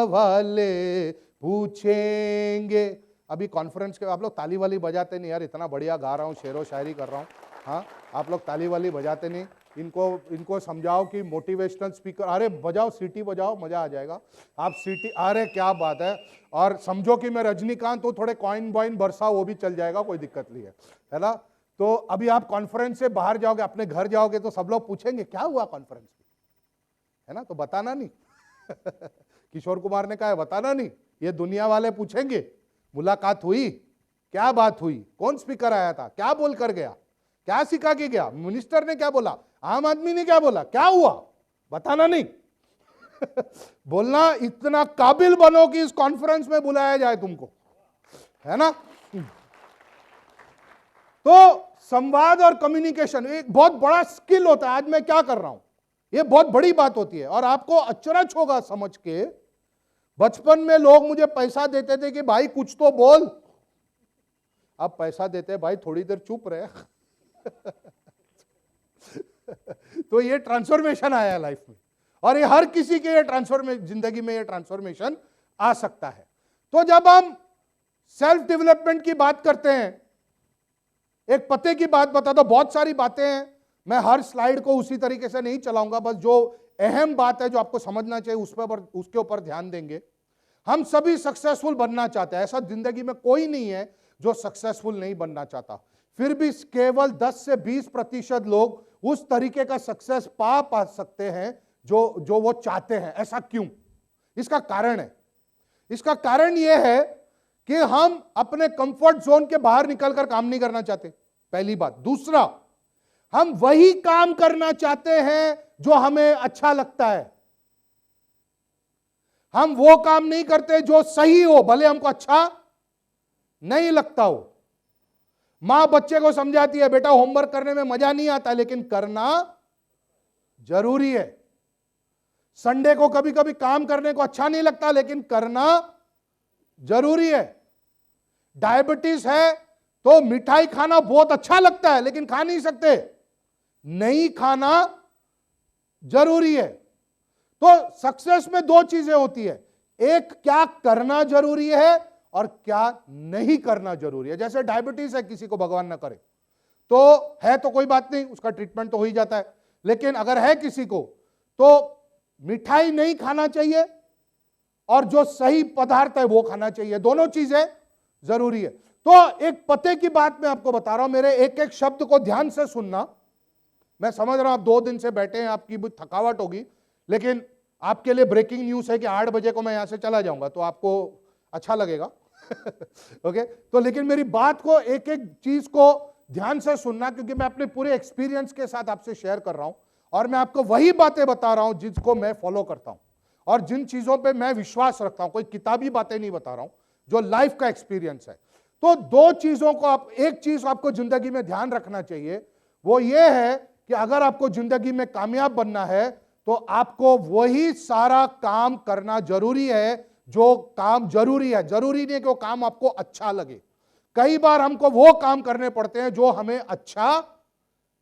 वाले पूछेंगे। अभी कॉन्फ्रेंस के आप लोग ताली वाली बजाते नहीं यार, इतना बढ़िया गा रहा हूँ, शेरो शायरी कर रहा हूँ। हाँ, आप लोग ताली वाली बजाते नहीं। इनको समझाओ कि मोटिवेशनल स्पीकर, अरे बजाओ, सीटी बजाओ, मजा आ जाएगा। आप सीटी, अरे क्या बात है। और समझो कि मैं रजनीकांत हूँ, थोड़े कॉइन बॉइन बरसाओ, वो भी चल जाएगा, कोई दिक्कत नहीं है ना। तो अभी आप कॉन्फ्रेंस से बाहर जाओगे, अपने घर जाओगे तो सब लोग पूछेंगे क्या हुआ कॉन्फ्रेंस में, है ना? तो बताना नहीं। किशोर कुमार ने कहा है बताना नहीं, ये दुनिया वाले पूछेंगे मुलाकात हुई क्या बात हुई, कौन स्पीकर आया था, क्या बोल कर गया, क्या सिखा के गया, मिनिस्टर ने क्या बोला, आम आदमी ने क्या बोला, क्या हुआ, बताना नहीं। बोलना इतना काबिल बनो कि इस कॉन्फ्रेंस में बुलाया जाए तुमको, है ना। तो संवाद और कम्युनिकेशन एक बहुत बड़ा स्किल होता है। आज मैं क्या कर रहा हूं, ये बहुत बड़ी बात होती है। और आपको अचरज होगा समझ के, बचपन में लोग मुझे पैसा देते थे कि भाई कुछ तो बोल। अब पैसा देते हैं भाई थोड़ी देर चुप रहे। तो ये ट्रांसफॉर्मेशन आया लाइफ में, और ये हर किसी के ये ट्रांसफॉर्मेशन, जिंदगी में ये ट्रांसफॉर्मेशन आ सकता है। तो जब हम सेल्फ डेवलपमेंट की बात करते हैं, एक पते की बात बता दो, बहुत सारी बातें हैं, मैं हर स्लाइड को उसी तरीके से नहीं चलाऊंगा, बस जो अहम बात है जो आपको समझना चाहिए उसके ऊपर ध्यान देंगे। हम सभी सक्सेसफुल बनना चाहते हैं, ऐसा जिंदगी में कोई नहीं है जो सक्सेसफुल नहीं बनना चाहता। फिर भी केवल 10 से 20% लोग उस तरीके का सक्सेस पा सकते हैं जो वो चाहते हैं। ऐसा क्यों? इसका कारण है, इसका कारण यह है कि हम अपने कंफर्ट जोन के बाहर निकलकर काम नहीं करना चाहते, पहली बात। दूसरा, हम वही काम करना चाहते हैं जो हमें अच्छा लगता है। हम वो काम नहीं करते जो सही हो, भले हमको अच्छा नहीं लगता हो। मां बच्चे को समझाती है, बेटा होमवर्क करने में मजा नहीं आता, लेकिन करना जरूरी है। संडे को कभी कभी काम करने को अच्छा नहीं लगता, लेकिन करना जरूरी है। डायबिटीज है तो मिठाई खाना बहुत अच्छा लगता है, लेकिन खा नहीं सकते, नहीं खाना जरूरी है। तो सक्सेस में दो चीजें होती है, एक क्या करना जरूरी है और क्या नहीं करना जरूरी है। जैसे डायबिटीज है, किसी को भगवान ना करे, तो है तो कोई बात नहीं, उसका ट्रीटमेंट तो हो ही जाता है। लेकिन अगर है किसी को, तो मिठाई नहीं खाना चाहिए और जो सही पदार्थ है वो खाना चाहिए, दोनों चीजें जरूरी है। तो एक पते की बात मैं आपको बता रहा हूं, मेरे एक एक शब्द को ध्यान से सुनना। मैं समझ रहा हूं आप 2 दिन से बैठे हैं, आपकी भी थकावट होगी, लेकिन आपके लिए ब्रेकिंग न्यूज है कि 8 बजे को मैं यहां से चला जाऊंगा, तो आपको अच्छा लगेगा। ओके तो लेकिन मेरी बात को एक एक चीज को ध्यान से सुनना, क्योंकि मैं अपने पूरे एक्सपीरियंस के साथ आपसे शेयर कर रहा हूं और मैं आपको वही बातें बता रहा हूं जिसको मैं फॉलो करता हूं और जिन चीजों पे मैं विश्वास रखता हूं। कोई किताबी बातें नहीं बता रहा हूं, जो लाइफ का एक्सपीरियंस है। तो दो चीजों को आप, एक चीज आपको जिंदगी में ध्यान रखना चाहिए, वो ये है कि अगर आपको जिंदगी में कामयाब बनना है तो आपको वही सारा काम करना जरूरी है जो काम जरूरी है। जरूरी नहीं है कि वो काम आपको अच्छा लगे। कई बार हमको वो काम करने पड़ते हैं जो हमें अच्छा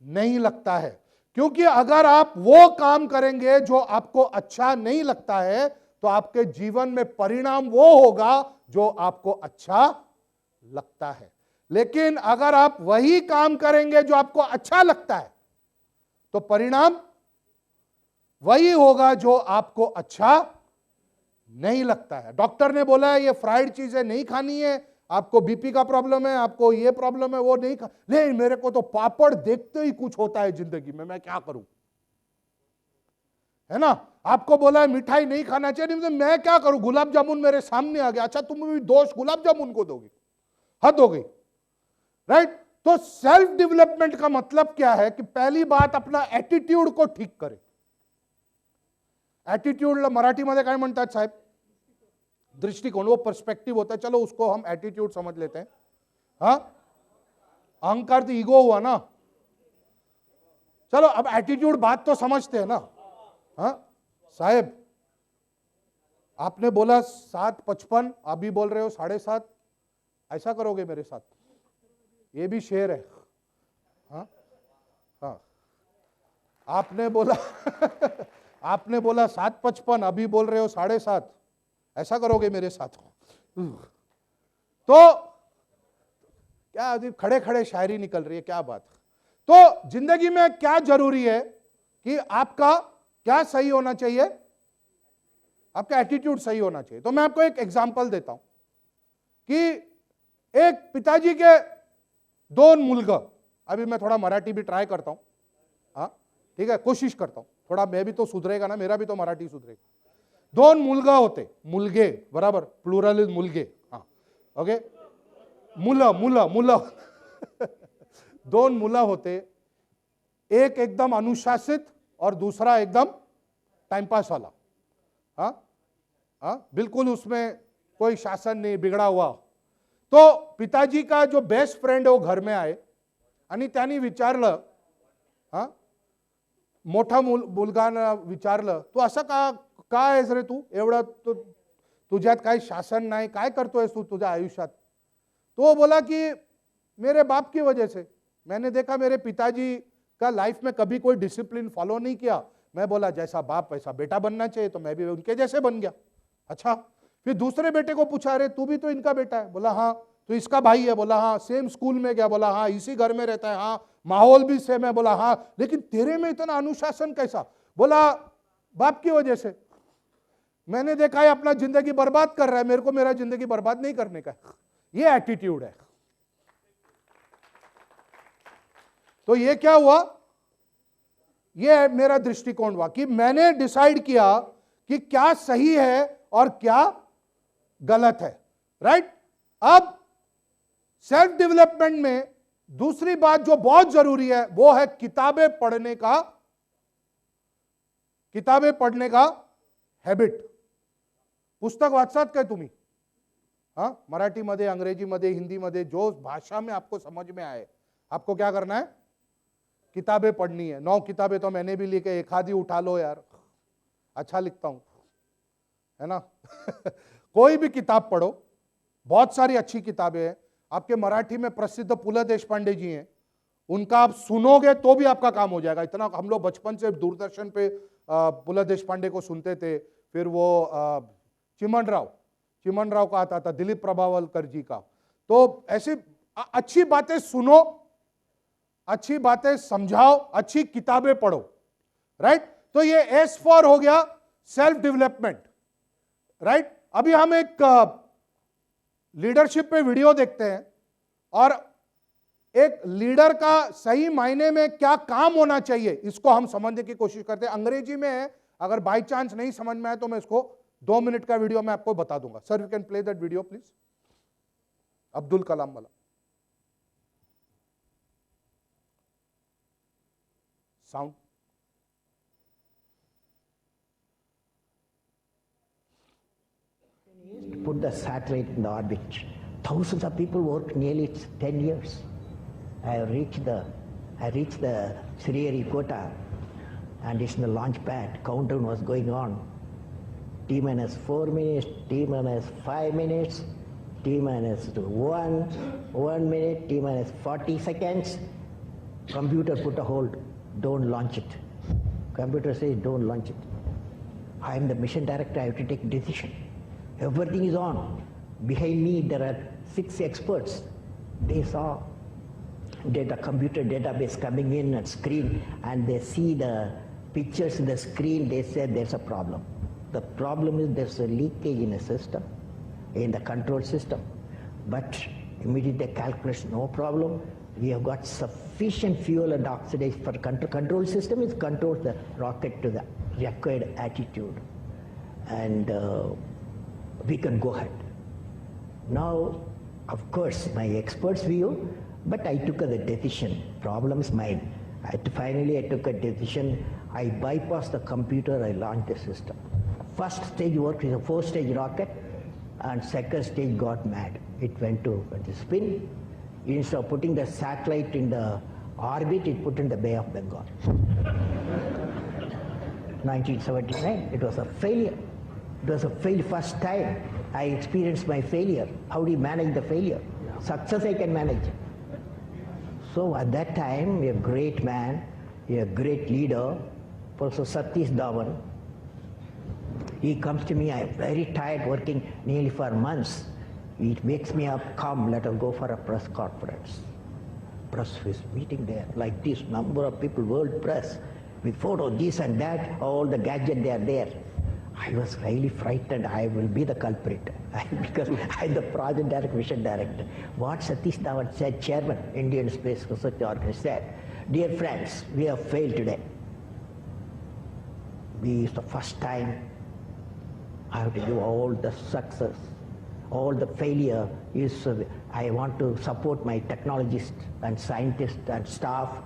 नहीं लगता है, क्योंकि अगर आप वो काम करेंगे जो आपको अच्छा नहीं लगता है तो आपके जीवन में परिणाम वो होगा जो आपको अच्छा लगता है। लेकिन अगर आप वही काम करेंगे जो आपको अच्छा लगता है तो परिणाम वही होगा जो आपको अच्छा नहीं लगता है। डॉक्टर ने बोला है ये फ्राइड चीजें नहीं खानी है, आपको बीपी का प्रॉब्लम है, आपको ये प्रॉब्लम है, वो नहीं खा, नहीं मेरे को तो पापड़ देखते ही कुछ होता है जिंदगी में, मैं क्या करूं, है ना। आपको बोला है मिठाई नहीं खाना चाहिए, नहीं मैं क्या करूं, गुलाब जामुन मेरे सामने आ गया, अच्छा तुम भी दोष गुलाब जामुन को दोगे, हद हो गई, राइट। तो सेल्फ डेवलपमेंट का मतलब क्या है कि पहली बात अपना एटीट्यूड को ठीक करे। एटीट्यूड मराठी मध्ये काय म्हणतात साहेब, दृष्टिकोन, वो पर्सपेक्टिव होता है, चलो उसको हम एटीट्यूड समझ लेते हैं। हाँ, अहंकार तो ईगो हुआ ना, चलो अब एटीट्यूड बात तो समझते हैं ना। हाँ साहेब, आपने बोला 7:55, अभी बोल रहे हो 7:30, ऐसा करोगे मेरे साथ, ये भी शेर है। हाँ हाँ, आपने बोला आपने बोला 7:55, अभी बोल रहे हो 7:30, ऐसा करोगे मेरे साथ। तो क्या खड़े खड़े शायरी निकल रही है, क्या बात। तो जिंदगी में क्या जरूरी है कि आपका क्या सही होना चाहिए, आपका एटीट्यूड सही होना चाहिए। तो मैं आपको एक एग्जांपल देता हूं कि एक पिताजी के 2 मुलगा, अभी मैं थोड़ा मराठी भी ट्राई करता हूं, हाँ ठीक है, कोशिश करता हूं थोड़ा, मैं भी तो सुधरेगा ना, मेरा भी तो मराठी सुधरेगा। 2 मुलगा होते, मुलगे बराबर, प्लुरल इज मुलगे, हाँ ओके, मुलं मुलं मुलं 2 मुलं होते, एक एकदम अनुशासित और दूसरा एकदम टाइमपास वाला। हाँ हाँ, बिल्कुल उसमें कोई शासन नहीं, बिगड़ा हुआ। तो पिताजी का जो बेस्ट फ्रेंड है वो घर में आए आणि त्यांनी विचारलं, हाँ मोठा मुलगानं विचारलं, तू असं का आहेस रे, तू एवढा तुझ्यात काही शासन नाही, काय करतोयस तू तुझ्या आयुष्यात। तो वो बोला कि मेरे बाप की वजह से, मैंने देखा मेरे पिताजी का लाइफ में कभी कोई डिसिप्लिन फॉलो नहीं किया, मैं बोला जैसा बाप वैसा बेटा बनना चाहिए, तो मैं भी उनके जैसे बन गया। अच्छा, फिर दूसरे बेटे को पूछा, अरे तू भी तो इनका बेटा है, बोला हाँ। तो इसका भाई है, बोला हाँ। सेम स्कूल में गया, बोला हाँ। इसी घर में रहता है, हाँ। माहौल भी सेम है, बोला हाँ। लेकिन तेरे में इतना अनुशासन कैसा, बोला बाप की वजह से, मैंने देखा है अपना जिंदगी बर्बाद कर रहा है, मेरे को मेरा जिंदगी बर्बाद नहीं करने का। ये एटीट्यूड है। तो ये क्या हुआ, ये मेरा दृष्टिकोण हुआ कि मैंने डिसाइड किया कि क्या सही है और क्या गलत है, राइट। अब सेल्फ डेवलपमेंट में दूसरी बात जो बहुत जरूरी है वो है किताबें पढ़ने का हैबिट। पुस्तक वाचतात काय तुम्ही, हाँ मराठी मध्ये, अंग्रेजी मध्ये, हिंदी मध्ये, जो भाषा में आपको समझ में आए, आपको क्या करना है, किताबें पढ़नी है। 9 किताबें तो मैंने भी लिखे, एक आधी उठा लो यार, अच्छा लिखता हूं, है ना कोई भी किताब पढ़ो, बहुत सारी अच्छी किताबें हैं। आपके मराठी में प्रसिद्ध पुल देशपांडे जी हैं, उनका आप सुनोगे तो भी आपका काम हो जाएगा। इतना हम लोग बचपन से दूरदर्शन पे पुल देशपांडे को सुनते थे। फिर वो चिमन राव का आता था, दिलीप प्रभावलकर जी का। तो ऐसी अच्छी बातें सुनो, अच्छी बातें समझाओ, अच्छी किताबें पढ़ो, राइट। तो ये एस फॉर हो गया सेल्फ डेवलपमेंट, राइट। अभी हम एक लीडरशिप पे वीडियो देखते हैं और एक लीडर का सही मायने में क्या काम होना चाहिए इसको हम समझने की कोशिश करते हैं। अंग्रेजी में है, अगर बाई चांस नहीं समझ में आए तो मैं इसको 2 मिनट का वीडियो मैं आपको बता दूंगा। Sir you can play that video please. Abdul Kalam वाला sound. Put the satellite in the orbit. Thousands of people worked nearly 10 years. I reached the Sriharikota, and it's in the launch pad. Countdown was going on. T minus 4 minutes, T minus 5 minutes, T minus 1 minute, T minus 40 seconds. Computer put a hold. Don't launch it. Computer says don't launch it. I am the mission director. I have to take decision. Everything is on. Behind me there are 6 experts. They saw data, computer database coming in and screen, and they see the pictures in the screen. They said there's a problem. The problem is there's a leakage in the system, in the control system. But immediately they calculate, no problem. We have got sufficient fuel and oxidation for control system. It controls the rocket to the required altitude, and we can go ahead. Now, of course, my expert's view, but I took the decision. Problem is mine. Finally, I took a decision. I bypassed the computer. I launched the system. First stage worked with a 4-stage rocket, and second stage got mad. It went to spin. Instead of putting the satellite in the orbit, it put in the Bay of Bengal. 1979, it was a failure. It was a failure. First time I experienced my failure. How do you manage the failure? Success I can manage. So at that time, a great man, a great leader, Professor Satish Dhawan, he comes to me. I am very tired working nearly for months. He wakes me up, come, let us go for a press conference. Press is meeting there, like this, number of people, world press, with photos, this and that, all the gadgets, they are there. I was really frightened. I will be the culprit because I am the project director, mission director. What Satish Dhawan said, chairman, Indian Space Research Organization, said, dear friends, we have failed today. It's the first time I have to give all the success. All the failure is, I want to support my technologists and scientists and staff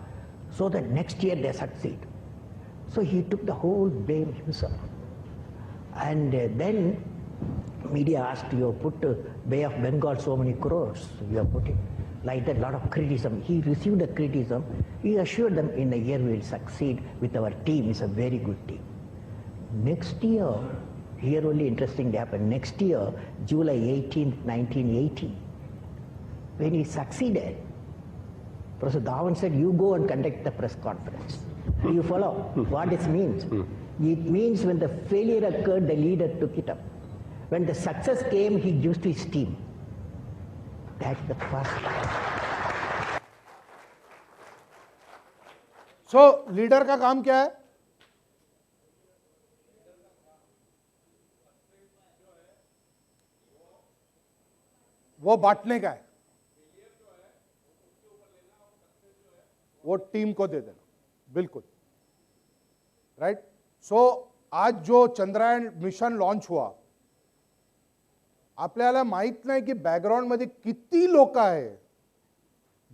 so that next year they succeed. So he took the whole blame himself. And then media asked, you have put Bay of Bengal so many crores, you have put it. Like that, a lot of criticism. He received the criticism. He assured them in a year we will succeed with our team. It's a very good team. Next year, here only interesting happened. Next year, July 18th, 1980, when he succeeded, Professor Dhawan said, you go and conduct the press conference. Do you follow what it means? It means when the failure occurred, the leader took it up. When the success came, he used his team. That's the first. So, leader का काम क्या है? वो बांटने का है, वो team को दे देना, बिल्कुल राइट। सो आज जो चंद्रयान मिशन लॉन्च हुआ, आपल्याला माहित नाही की बॅकग्राऊंड मध्ये किती लोक आहे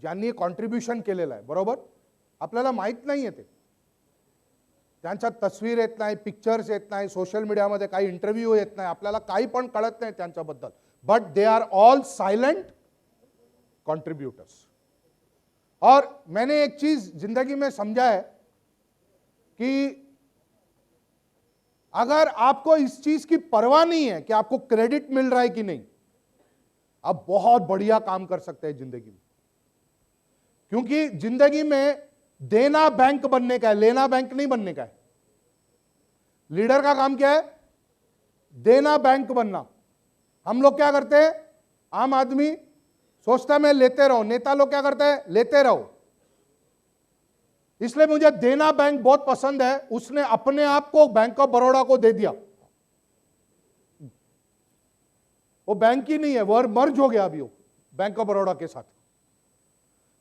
ज्यांनी कॉन्ट्रीब्युशन केलेलं आहे, बरोबर? आपल्याला माहित नाहीये ते, त्यांच्या तस्वीर येत नाही, पिक्चर्स येत नाही, सोशल मीडियामध्ये काही इंटरव्ह्यू येत नाही, आपल्याला काही पण कळत नाही त्यांच्याबद्दल. But they are all silent contributors. और मैंने एक चीज जिंदगी में समझा है कि अगर आपको इस चीज की परवाह नहीं है कि आपको क्रेडिट मिल रहा है कि नहीं, आप बहुत बढ़िया काम कर सकते हैं जिंदगी में. क्योंकि जिंदगी में देना बैंक बनने का है, लेना बैंक नहीं बनने का है. लीडर का काम क्या है? देना बैंक बनना. हम लोग क्या करते हैं? आम आदमी सोचता है मैं लेते रहो. नेता लोग क्या करते हैं? लेते रहो. इसलिए मुझे देना बैंक बहुत पसंद है. उसने अपने आप को बैंक ऑफ बड़ौदा को दे दिया. वो बैंक ही नहीं है, वो मर्ज हो गया अभी वो बैंक ऑफ बड़ौदा के साथ.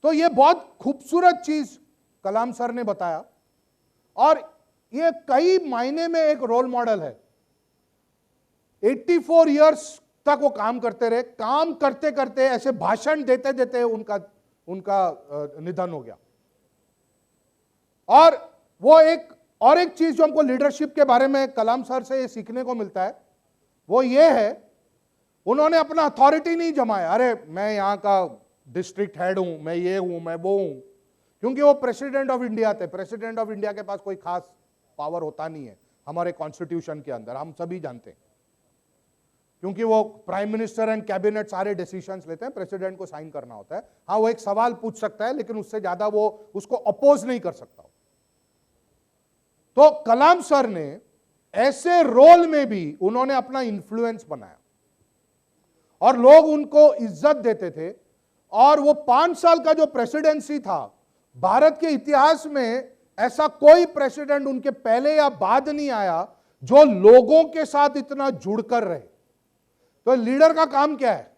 तो ये बहुत खूबसूरत चीज कलाम सर ने बताया और ये कई मायने में एक रोल मॉडल है. 84 इयर्स तक वो काम करते रहे। काम करते करते ऐसे भाषण देते देते उनका निधन हो गया। और वो एक चीज जो हमको लीडरशिप के बारे में कलाम सर से ये सीखने को मिलता है, वो ये है, उन्होंने अपना अथॉरिटी नहीं जमाया, अरे मैं यहां का डिस्ट्रिक्ट हेड हूं, मैं ये हूं, मैं वो हूं, क्योंकि वो प्रेसिडेंट ऑफ इंडिया थे। प्रेसिडेंट ऑफ इंडिया के पास कोई खास पावर होता नहीं है हमारे कॉन्स्टिट्यूशन के अंदर, हम सभी जानते हैं, क्योंकि वो प्राइम मिनिस्टर एंड कैबिनेट सारे डिसीजंस लेते हैं, प्रेसिडेंट को साइन करना होता है। हाँ, वो एक सवाल पूछ सकता है, लेकिन उससे ज्यादा वो उसको अपोज नहीं कर सकता। तो कलाम सर ने ऐसे रोल में भी उन्होंने अपना इन्फ्लुएंस बनाया और लोग उनको इज्जत देते थे। और वो 5 साल का जो प्रेसिडेंसी था, भारत के इतिहास में ऐसा कोई प्रेसिडेंट उनके पहले या बाद नहीं आया जो लोगों के साथ इतना जुड़कर रहे। तो लीडर का काम क्या है?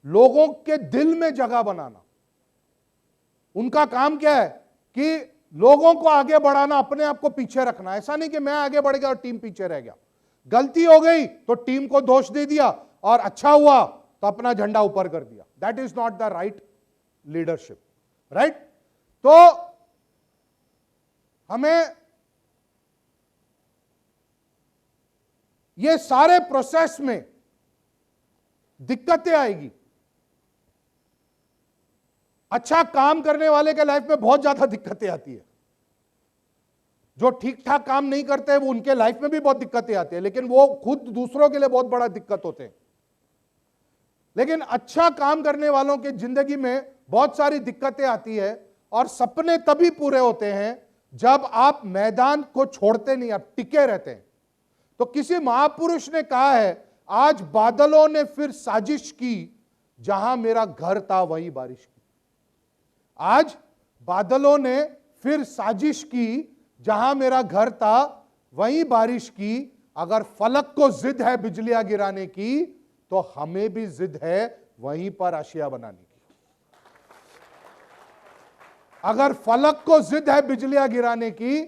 लोगों के दिल में जगह बनाना। उनका काम क्या है कि लोगों को आगे बढ़ाना, अपने आप को पीछे रखना। ऐसा नहीं कि मैं आगे बढ़ गया और टीम पीछे रह गया। गलती हो गई तो टीम को दोष दे दिया, और अच्छा हुआ तो अपना झंडा ऊपर कर दिया। That is not the right leadership, right? तो हमें ये सारे प्रोसेस में दिक्कतें आएगी। अच्छा काम करने वाले के लाइफ में बहुत ज्यादा दिक्कतें आती है। जो ठीक ठाक काम नहीं करते वो उनके लाइफ में भी बहुत दिक्कतें आती है, लेकिन वो खुद दूसरों के लिए बहुत बड़ा दिक्कत होते हैं। लेकिन अच्छा काम करने वालों की जिंदगी में बहुत सारी दिक्कतें आती है, और सपने तभी पूरे होते हैं जब आप मैदान को छोड़ते नहीं, आप टिके रहते हैं। तो किसी महापुरुष ने कहा है, आज बादलों ने फिर साजिश की, जहां मेरा घर था वहीं बारिश की। आज बादलों ने फिर साजिश की, जहां मेरा घर था वहीं बारिश की। अगर फलक को जिद है बिजलियां गिराने की, तो हमें भी जिद है वहीं पर आशिया बनाने की। अगर फलक को जिद है बिजलियां गिराने की,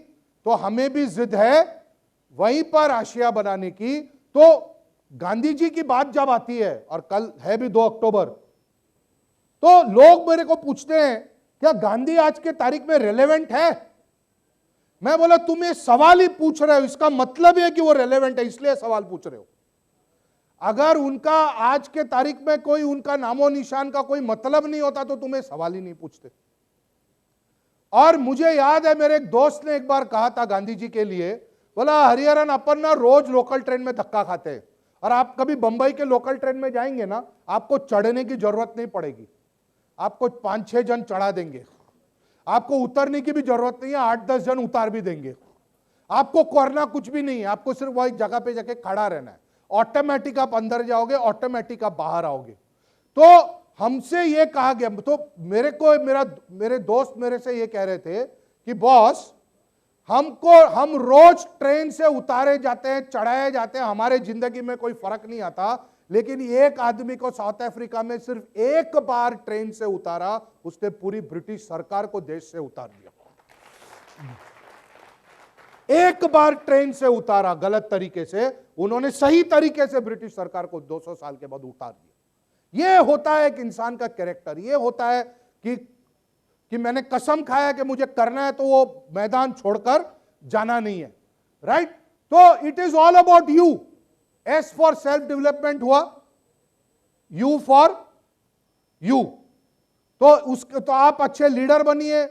तो हमें भी जिद है वहीं पर आशिया बनाने की। तो गांधी जी की बात जब आती है, और कल है भी 2 अक्टूबर, तो लोग मेरे को पूछते हैं, क्या गांधी आज के तारीख में रेलेवेंट है? मैं बोला, तुम ये सवाल ही पूछ रहे हो, इसका मतलब है कि वो रेलेवेंट है, इसलिए सवाल पूछ रहे हो। अगर उनका आज के तारीख में कोई उनका नामो निशान का कोई मतलब नहीं होता तो तुम्हें सवाल ही नहीं पूछते। और मुझे याद है, मेरे एक दोस्त ने एक बार कहा था गांधी जी के लिए, बोला, हरिहरन अपन ना रोज लोकल ट्रेन में धक्का खाते हैं, और आप कभी बंबई के लोकल ट्रेन में जाएंगे ना, आपको चढ़ने की जरूरत नहीं पड़ेगी, आपको 5-6 जन चढ़ा देंगे, आपको उतरने की भी जरूरत नहीं है, 8-10 जन उतार भी देंगे, आपको करना कुछ भी नहीं है, आपको सिर्फ वह एक जगह पे जाके खड़ा रहना है। ऑटोमेटिक आप अंदर जाओगे, ऑटोमेटिक आप बाहर आओगे। तो हमसे ये कहा गया, तो मेरे दोस्त मेरे से ये कह रहे थे कि बॉस, हम रोज ट्रेन से उतारे जाते हैं, चढ़ाए जाते हैं, हमारे जिंदगी में कोई फर्क नहीं आता, लेकिन एक आदमी को साउथ अफ्रीका में सिर्फ एक बार ट्रेन से उतारा, उसने पूरी ब्रिटिश सरकार को देश से उतार दिया। एक बार ट्रेन से उतारा गलत तरीके से, उन्होंने सही तरीके से ब्रिटिश सरकार को 200 साल के बाद उतार दिया। यह होता है एक इंसान का कैरेक्टर। यह होता है कि मैंने कसम खाया कि मुझे करना है, तो वो मैदान छोड़कर जाना नहीं है, राइट? तो it is all about you. S for self development हुआ, यू फॉर यू। तो आप अच्छे लीडर बनिए,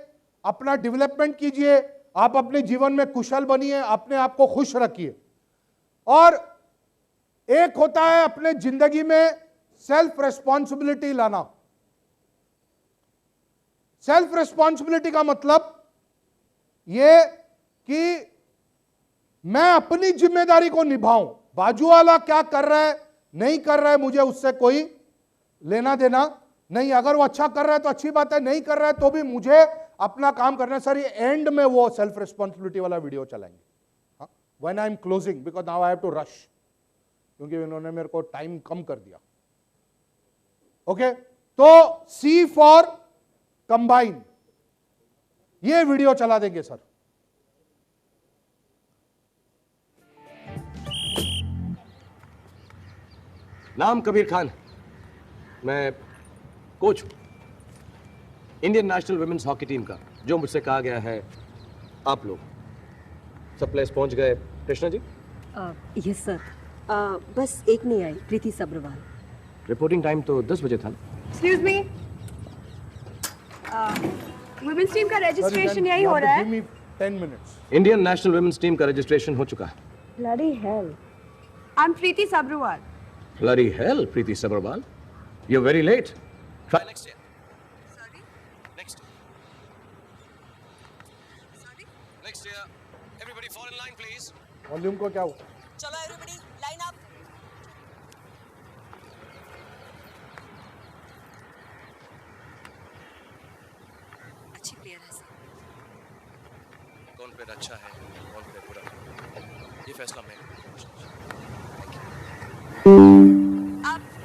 अपना डेवलपमेंट कीजिए, आप अपने जीवन में कुशल बनिए, अपने आप को खुश रखिए। और एक होता है अपने जिंदगी में सेल्फ रेस्पॉन्सिबिलिटी लाना। सेल्फ रेस्पॉन्सिबिलिटी का मतलब यह कि मैं अपनी जिम्मेदारी को निभाऊं, बाजू वाला क्या कर रहा है नहीं कर रहा है मुझे उससे कोई लेना देना नहीं। अगर वो अच्छा कर रहा है तो अच्छी बात है, नहीं कर रहा है तो भी मुझे अपना काम करना है। सर, ये एंड में वो सेल्फ रिस्पॉन्सिबिलिटी वाला वीडियो चलाएंगे, हाँ, when I am closing, because now I have to rush, क्योंकि इन्होंने मेरे को टाइम कम कर दिया। ओके, तो सी फॉर कंबाइन, ये वीडियो चला देंगे सर। नाम कबीर खान, मैं कोच हूं Indian national women's hockey team का। जो मुझसे कहा गया है, आप लोग सब प्लेयर्स पहुंच गए। Krishna ji, yes sir. बस एक नहीं आई, प्रीति सब्रवाल। रिपोर्टिंग टाइम तो 10 बजे था। एक्सक्यूज मी, वुमेन्स टीम का रजिस्ट्रेशन यही हो रहा है। Give me 10 minutes. Indian national women's team का रजिस्ट्रेशन हो चुका है। Bloody hell. I'm Preeti Sabrawal. Bloody hell, Preeti Sabrawal. You're very late. Try next year. Sorry? Next. Sorry? Next year. Everybody fall in line, please. Volume को क्या हुआ? चलो everybody line up. अच्छी player है sir. कौन player अच्छा है, कौन प्लेयर बुरा है, ये फैसला मैं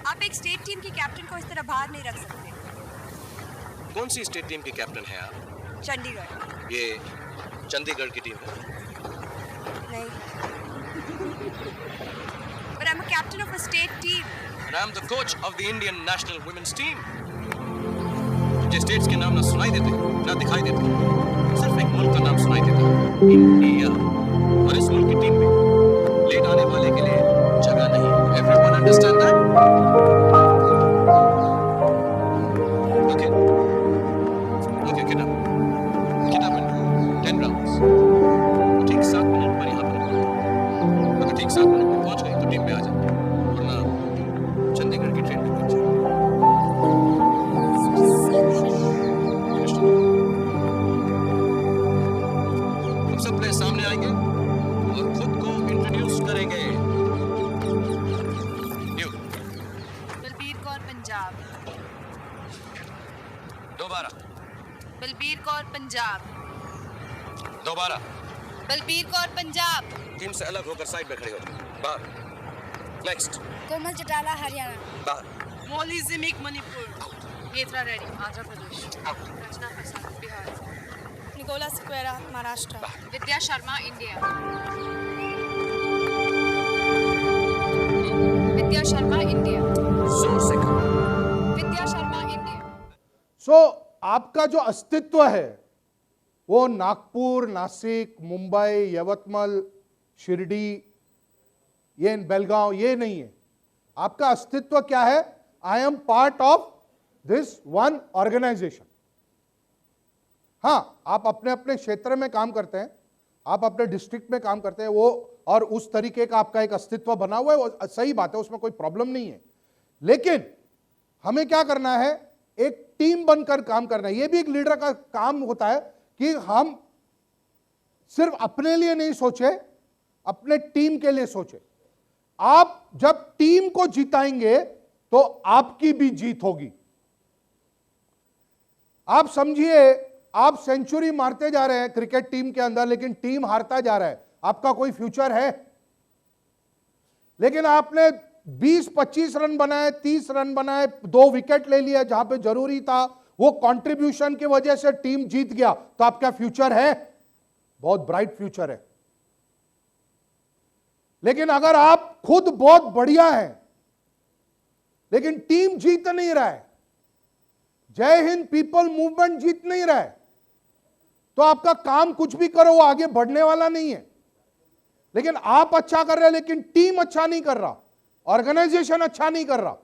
आप एक स्टेट टीम की कैप्टन को इस तरह बाहर नहीं रख सकते। कौन सी स्टेट टीम की कैप्टन है आप? चंडीगढ़। ये चंडीगढ़ की टीम है। नहीं। But I'm a captain of a state team. And I'm the coach of the Indian national women's team. मुझे स्टेट्स के नाम ना सुनाई देते, ना दिखाई देते, सिर्फ एक मुल्क का नाम सुनाई देता, इंडिया। और इस मुल्क की टीम में लेट आने वाले के लिए जगह नहीं। Everyone understand that? Okay. Okay, get up. Get up and do 10 rounds. ठीक 7 मिनट पर यहाँ पर। अगर ठीक 7 मिनट में पहुँच गए तो टीम पे आ जाए, वरना चंडीगढ़ की ट्रेन में बैठ जाए। हम सब प्लेयर सामने आएंगे और खुद को इंट्रोड्यूस करेंगे। You. बलबीर कौर पंजाब। दोबारा। बलबीर कौर पंजाब। दोबारा। बलबीर कौर पंजाब। टीम से अलग होकर साइड में खड़े हो। बाहर। नेक्स्ट। कोमल चटाला हरियाणा। बाहर। मौली जिमिक मणिपुर। नेत्रा रेड्डी आंध्र प्रदेश। रचना प्रसाद बिहार। निकोला स्क्वेरा महाराष्ट्र। विद्या शर्मा इंडिया। विद्या शर्मा इंडिया। जोर से कहो। विद्या शर्मा इंडिया। सो आपका जो अस्तित्व है वो नागपुर, नासिक, मुंबई, यवतमाल, शिरडी, ये बेलगांव, ये नहीं है। आपका अस्तित्व क्या है? I am part of this one organisation. हाँ, आप अपने अपने क्षेत्र में काम करते हैं, आप अपने डिस्ट्रिक्ट में काम करते हैं, वो और उस तरीके का आपका एक अस्तित्व बना हुआ है, वो सही बात है, उसमें कोई प्रॉब्लम नहीं है। लेकिन हमें क्या करना है? एक टीम बनकर काम करना है। यह भी एक लीडर का काम होता है कि हम सिर्फ अपने लिए नहीं सोचे, अपने टीम के लिए सोचे। आप जब टीम को जिताएंगे तो आपकी भी जीत होगी। आप समझिए, आप सेंचुरी मारते जा रहे हैं क्रिकेट टीम के अंदर, लेकिन टीम हारता जा रहा है, आपका कोई फ्यूचर है? लेकिन आपने 20-25 रन बनाए, 30 रन बनाए, 2 विकेट ले लिया जहां पे जरूरी था, वो कंट्रीब्यूशन की वजह से टीम जीत गया, तो आपका फ्यूचर है? बहुत ब्राइट फ्यूचर है। लेकिन अगर आप खुद बहुत बढ़िया हैं लेकिन टीम जीत नहीं रहा है, जय हिंद पीपल मूवमेंट जीत नहीं रहा है, तो आपका काम कुछ भी करो वो आगे बढ़ने वाला नहीं है। लेकिन आप अच्छा कर रहे हैं लेकिन टीम अच्छा नहीं कर रहा, ऑर्गेनाइजेशन अच्छा नहीं कर रहा,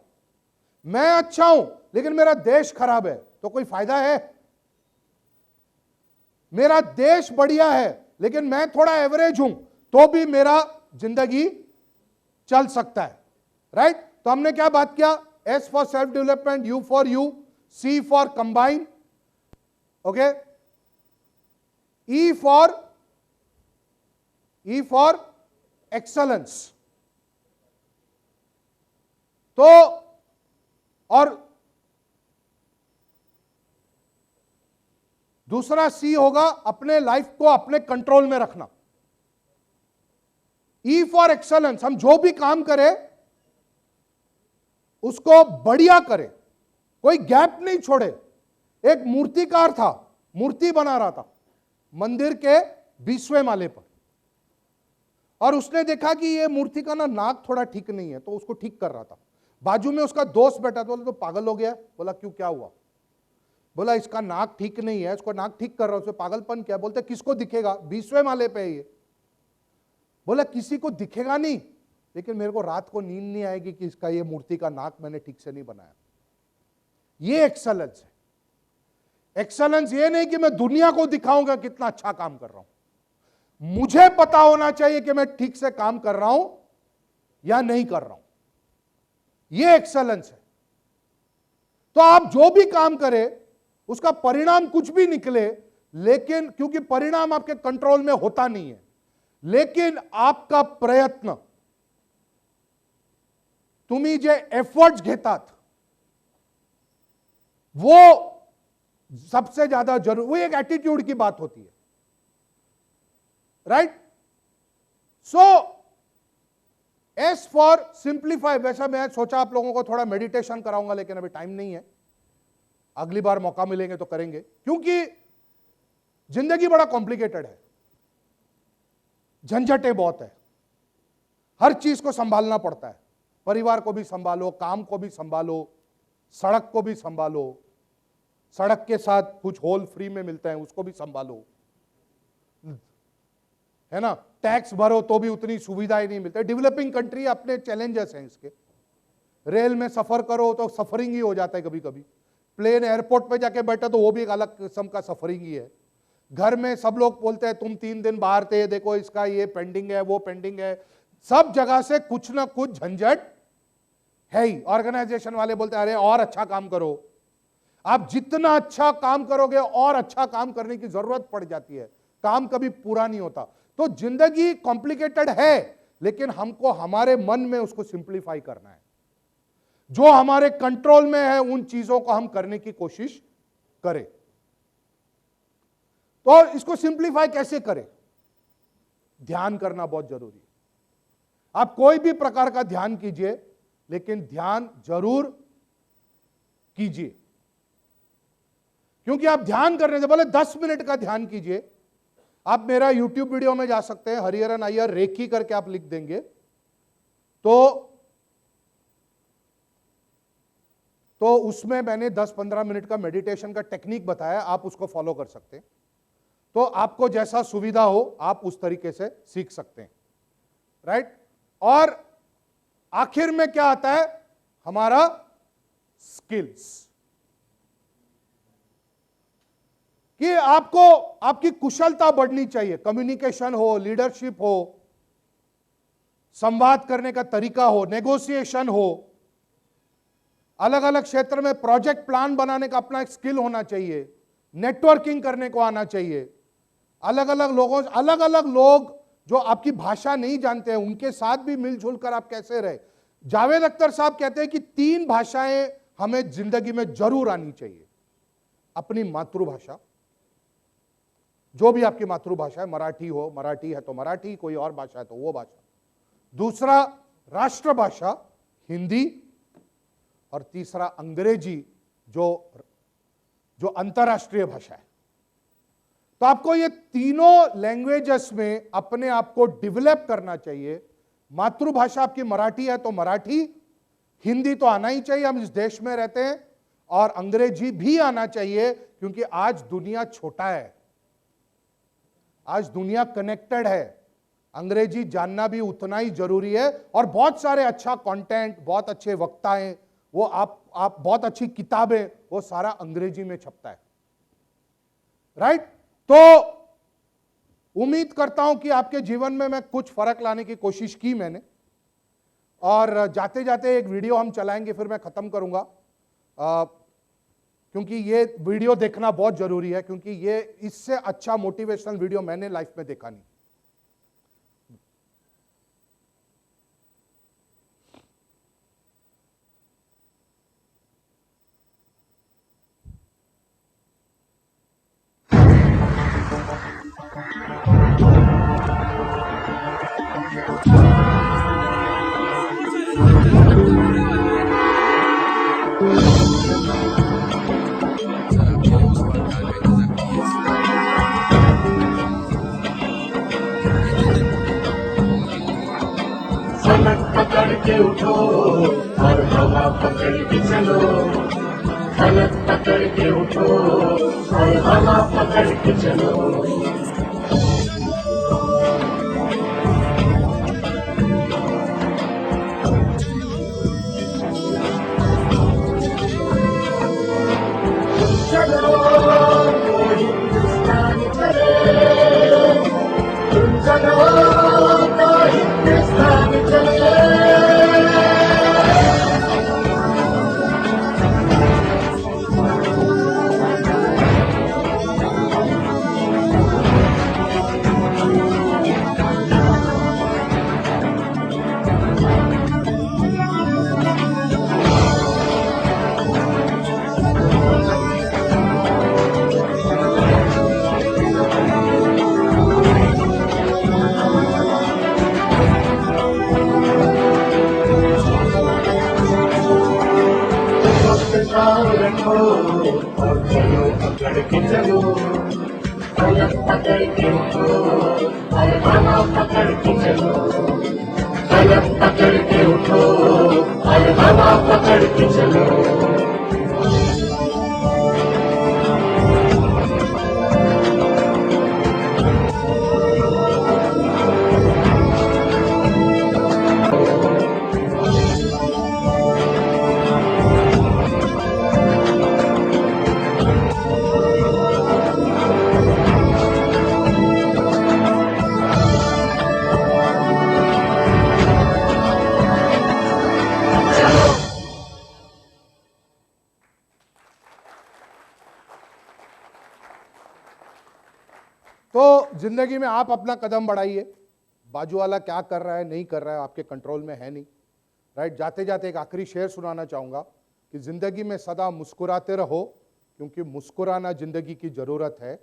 मैं अच्छा हूं लेकिन मेरा देश खराब है, तो कोई फायदा है? मेरा देश बढ़िया है लेकिन मैं थोड़ा एवरेज हूं, तो भी मेरा जिंदगी चल सकता है। राइट? तो हमने क्या बात किया? S for self development, U for you, C for combine, okay, E for excellence. तो और दूसरा सी होगा अपने लाइफ को अपने कंट्रोल में रखना। ई फॉर एक्सलेंस, हम जो भी काम करें उसको बढ़िया करें, कोई गैप नहीं छोड़े। एक मूर्तिकार था, मूर्ति बना रहा था मंदिर के 20वें माले पर, और उसने देखा कि ये मूर्ति का ना नाक थोड़ा ठीक नहीं है, तो उसको ठीक कर रहा था। बाजू में उसका दोस्त बैठा था, बोला तो पागल हो गया। बोला क्यों, क्या हुआ? बोला इसका नाक ठीक नहीं है, इसको नाक ठीक कर रहा हूं, उसमें पागलपन क्या? बोलते किसको दिखेगा, 20वें माले पे है ये। बोला किसी को दिखेगा नहीं, लेकिन मेरे को रात को नींद नहीं आएगी कि इसका ये मूर्ति का नाक मैंने ठीक से नहीं बनाया। ये एक्सेलेंस है। एक्सेलेंस ये नहीं कि मैं दुनिया को दिखाऊंगा कितना अच्छा काम कर रहा हूं, मुझे पता होना चाहिए कि मैं ठीक से काम कर रहा हूं या नहीं कर रहा हूं। ये एक्सेलेंस है। तो आप जो भी काम करें उसका परिणाम कुछ भी निकले, लेकिन क्योंकि परिणाम आपके कंट्रोल में होता नहीं है, लेकिन आपका प्रयत्न, तुम्ही जे एफर्ट्स घेतात वो सबसे ज्यादा जरूर, वो एक एटीट्यूड की बात होती है, right? So S for simplify. वैसा मैं सोचा आप लोगों को थोड़ा मेडिटेशन कराऊंगा, लेकिन अभी टाइम नहीं है, अगली बार मौका मिलेंगे तो करेंगे, क्योंकि जिंदगी बड़ा कॉम्प्लिकेटेड है, झंझटें बहुत है, हर चीज को संभालना पड़ता है। परिवार को भी संभालो, काम को भी संभालो, सड़क को भी संभालो, सड़क के साथ कुछ होल फ्री में मिलते हैं उसको भी संभालो, है ना? टैक्स भरो तो भी उतनी सुविधाएं नहीं मिलती। डेवलपिंग कंट्री अपने चैलेंजेस हैं इसके। रेल में सफर करो तो सफरिंग ही हो जाता है कभी कभी, प्लेन एयरपोर्ट पे जाके बैठे तो वो भी एक अलग किस्म का सफरिंग ही है। घर में सब लोग बोलते हैं तुम 3 दिन बाहर थे, देखो इसका ये पेंडिंग है, वो पेंडिंग है, सब जगह से कुछ ना कुछ झंझट है ही। ऑर्गेनाइजेशन वाले बोलते हैं अरे और अच्छा काम करो। आप जितना अच्छा काम करोगे और अच्छा काम करने की जरूरत पड़ जाती है, काम कभी पूरा नहीं होता। तो जिंदगी कॉम्प्लिकेटेड है, लेकिन हमको हमारे मन में उसको सिंप्लीफाई करना है। जो हमारे कंट्रोल में है उन चीजों को हम करने की कोशिश करें। तो इसको सिंप्लीफाई कैसे करें? ध्यान करना बहुत जरूरी है। आप कोई भी प्रकार का ध्यान कीजिए, लेकिन ध्यान जरूर कीजिए, क्योंकि आप ध्यान करने से बोले 10 मिनट का ध्यान कीजिए। आप मेरा YouTube वीडियो में जा सकते हैं, हरिहरन अय्यर रेखी करके आप लिख देंगे तो उसमें मैंने 10-15 मिनट का मेडिटेशन का टेक्निक बताया, आप उसको फॉलो कर सकते हैं। तो आपको जैसा सुविधा हो आप उस तरीके से सीख सकते हैं, राइट? और आखिर में क्या आता है? हमारा स्किल्स, कि आपको आपकी कुशलता बढ़नी चाहिए। कम्युनिकेशन हो, लीडरशिप हो, संवाद करने का तरीका हो, नेगोशिएशन हो, अलग अलग क्षेत्र में प्रोजेक्ट प्लान बनाने का अपना एक स्किल होना चाहिए, नेटवर्किंग करने को आना चाहिए, अलग अलग लोग जो आपकी भाषा नहीं जानते हैं उनके साथ भी मिलजुल कर आप कैसे रहे। जावेद अख्तर साहब कहते हैं कि 3 भाषाएं हमें जिंदगी में जरूर आनी चाहिए। अपनी मातृभाषा, जो भी आपकी मातृभाषा है, मराठी है तो मराठी, कोई और भाषा है तो वो भाषा। दूसरा राष्ट्रभाषा हिंदी, और तीसरा अंग्रेजी जो अंतरराष्ट्रीय भाषा है। तो आपको ये तीनों लैंग्वेजेस में अपने आप को डेवलप करना चाहिए। मातृभाषा आपकी मराठी है तो मराठी, हिंदी तो आना ही चाहिए, हम इस देश में रहते हैं, और अंग्रेजी भी आना चाहिए, क्योंकि आज दुनिया छोटा है, आज दुनिया कनेक्टेड है। अंग्रेजी जानना भी उतना ही जरूरी है। और बहुत सारे अच्छा कंटेंट, बहुत अच्छे वक्ताएं, वो आप बहुत अच्छी किताबें, वो सारा अंग्रेजी में छपता है, राइट? तो उम्मीद करता हूं कि आपके जीवन में मैं कुछ फर्क लाने की कोशिश की मैंने। और जाते जाते एक वीडियो हम चलाएंगे, फिर मैं खत्म करूंगा, क्योंकि ये वीडियो देखना बहुत जरूरी है, क्योंकि ये इससे अच्छा मोटिवेशनल वीडियो मैंने लाइफ में देखा नहीं। पलक पकड़ के उठो, और हवा पकड़ के चलो, फलक पकड़ के उठो और हवा पकड़ के चलो। चलो तो हिंदुस्तान चले, तुम चलो तो हिंदुस्तान चले। रखो और चलो पकड़ के चलो, फलक पकड़ के उठो और हवा पकड़ के चलो, फलक पकड़ के उठो और हवा पकड़ के चलो। तो जिंदगी में आप अपना कदम बढ़ाइए, बाजू वाला क्या कर रहा है नहीं कर रहा है आपके कंट्रोल में है नहीं, राइट। जाते जाते एक आखिरी शेर सुनाना चाहूंगा कि जिंदगी में सदा मुस्कुराते रहो, क्योंकि मुस्कुराना जिंदगी की जरूरत है।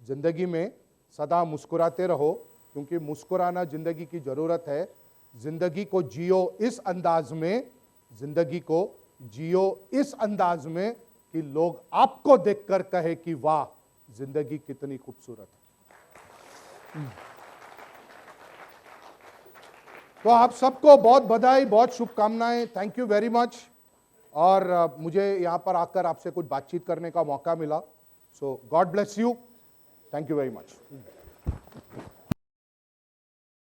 जिंदगी में सदा मुस्कुराते रहो, क्योंकि मुस्कुराना जिंदगी की जरूरत है। जिंदगी को जियो इस अंदाज में, जिंदगी को जियो इस अंदाज में कि लोग आपको देखकर कहे कि वाह जिंदगी कितनी खूबसूरत है। तो आप सबको बहुत बधाई, बहुत शुभकामनाएं, थैंक यू वेरी मच। और मुझे यहां पर आकर आपसे कुछ बातचीत करने का मौका मिला, so God bless you, thank you very much.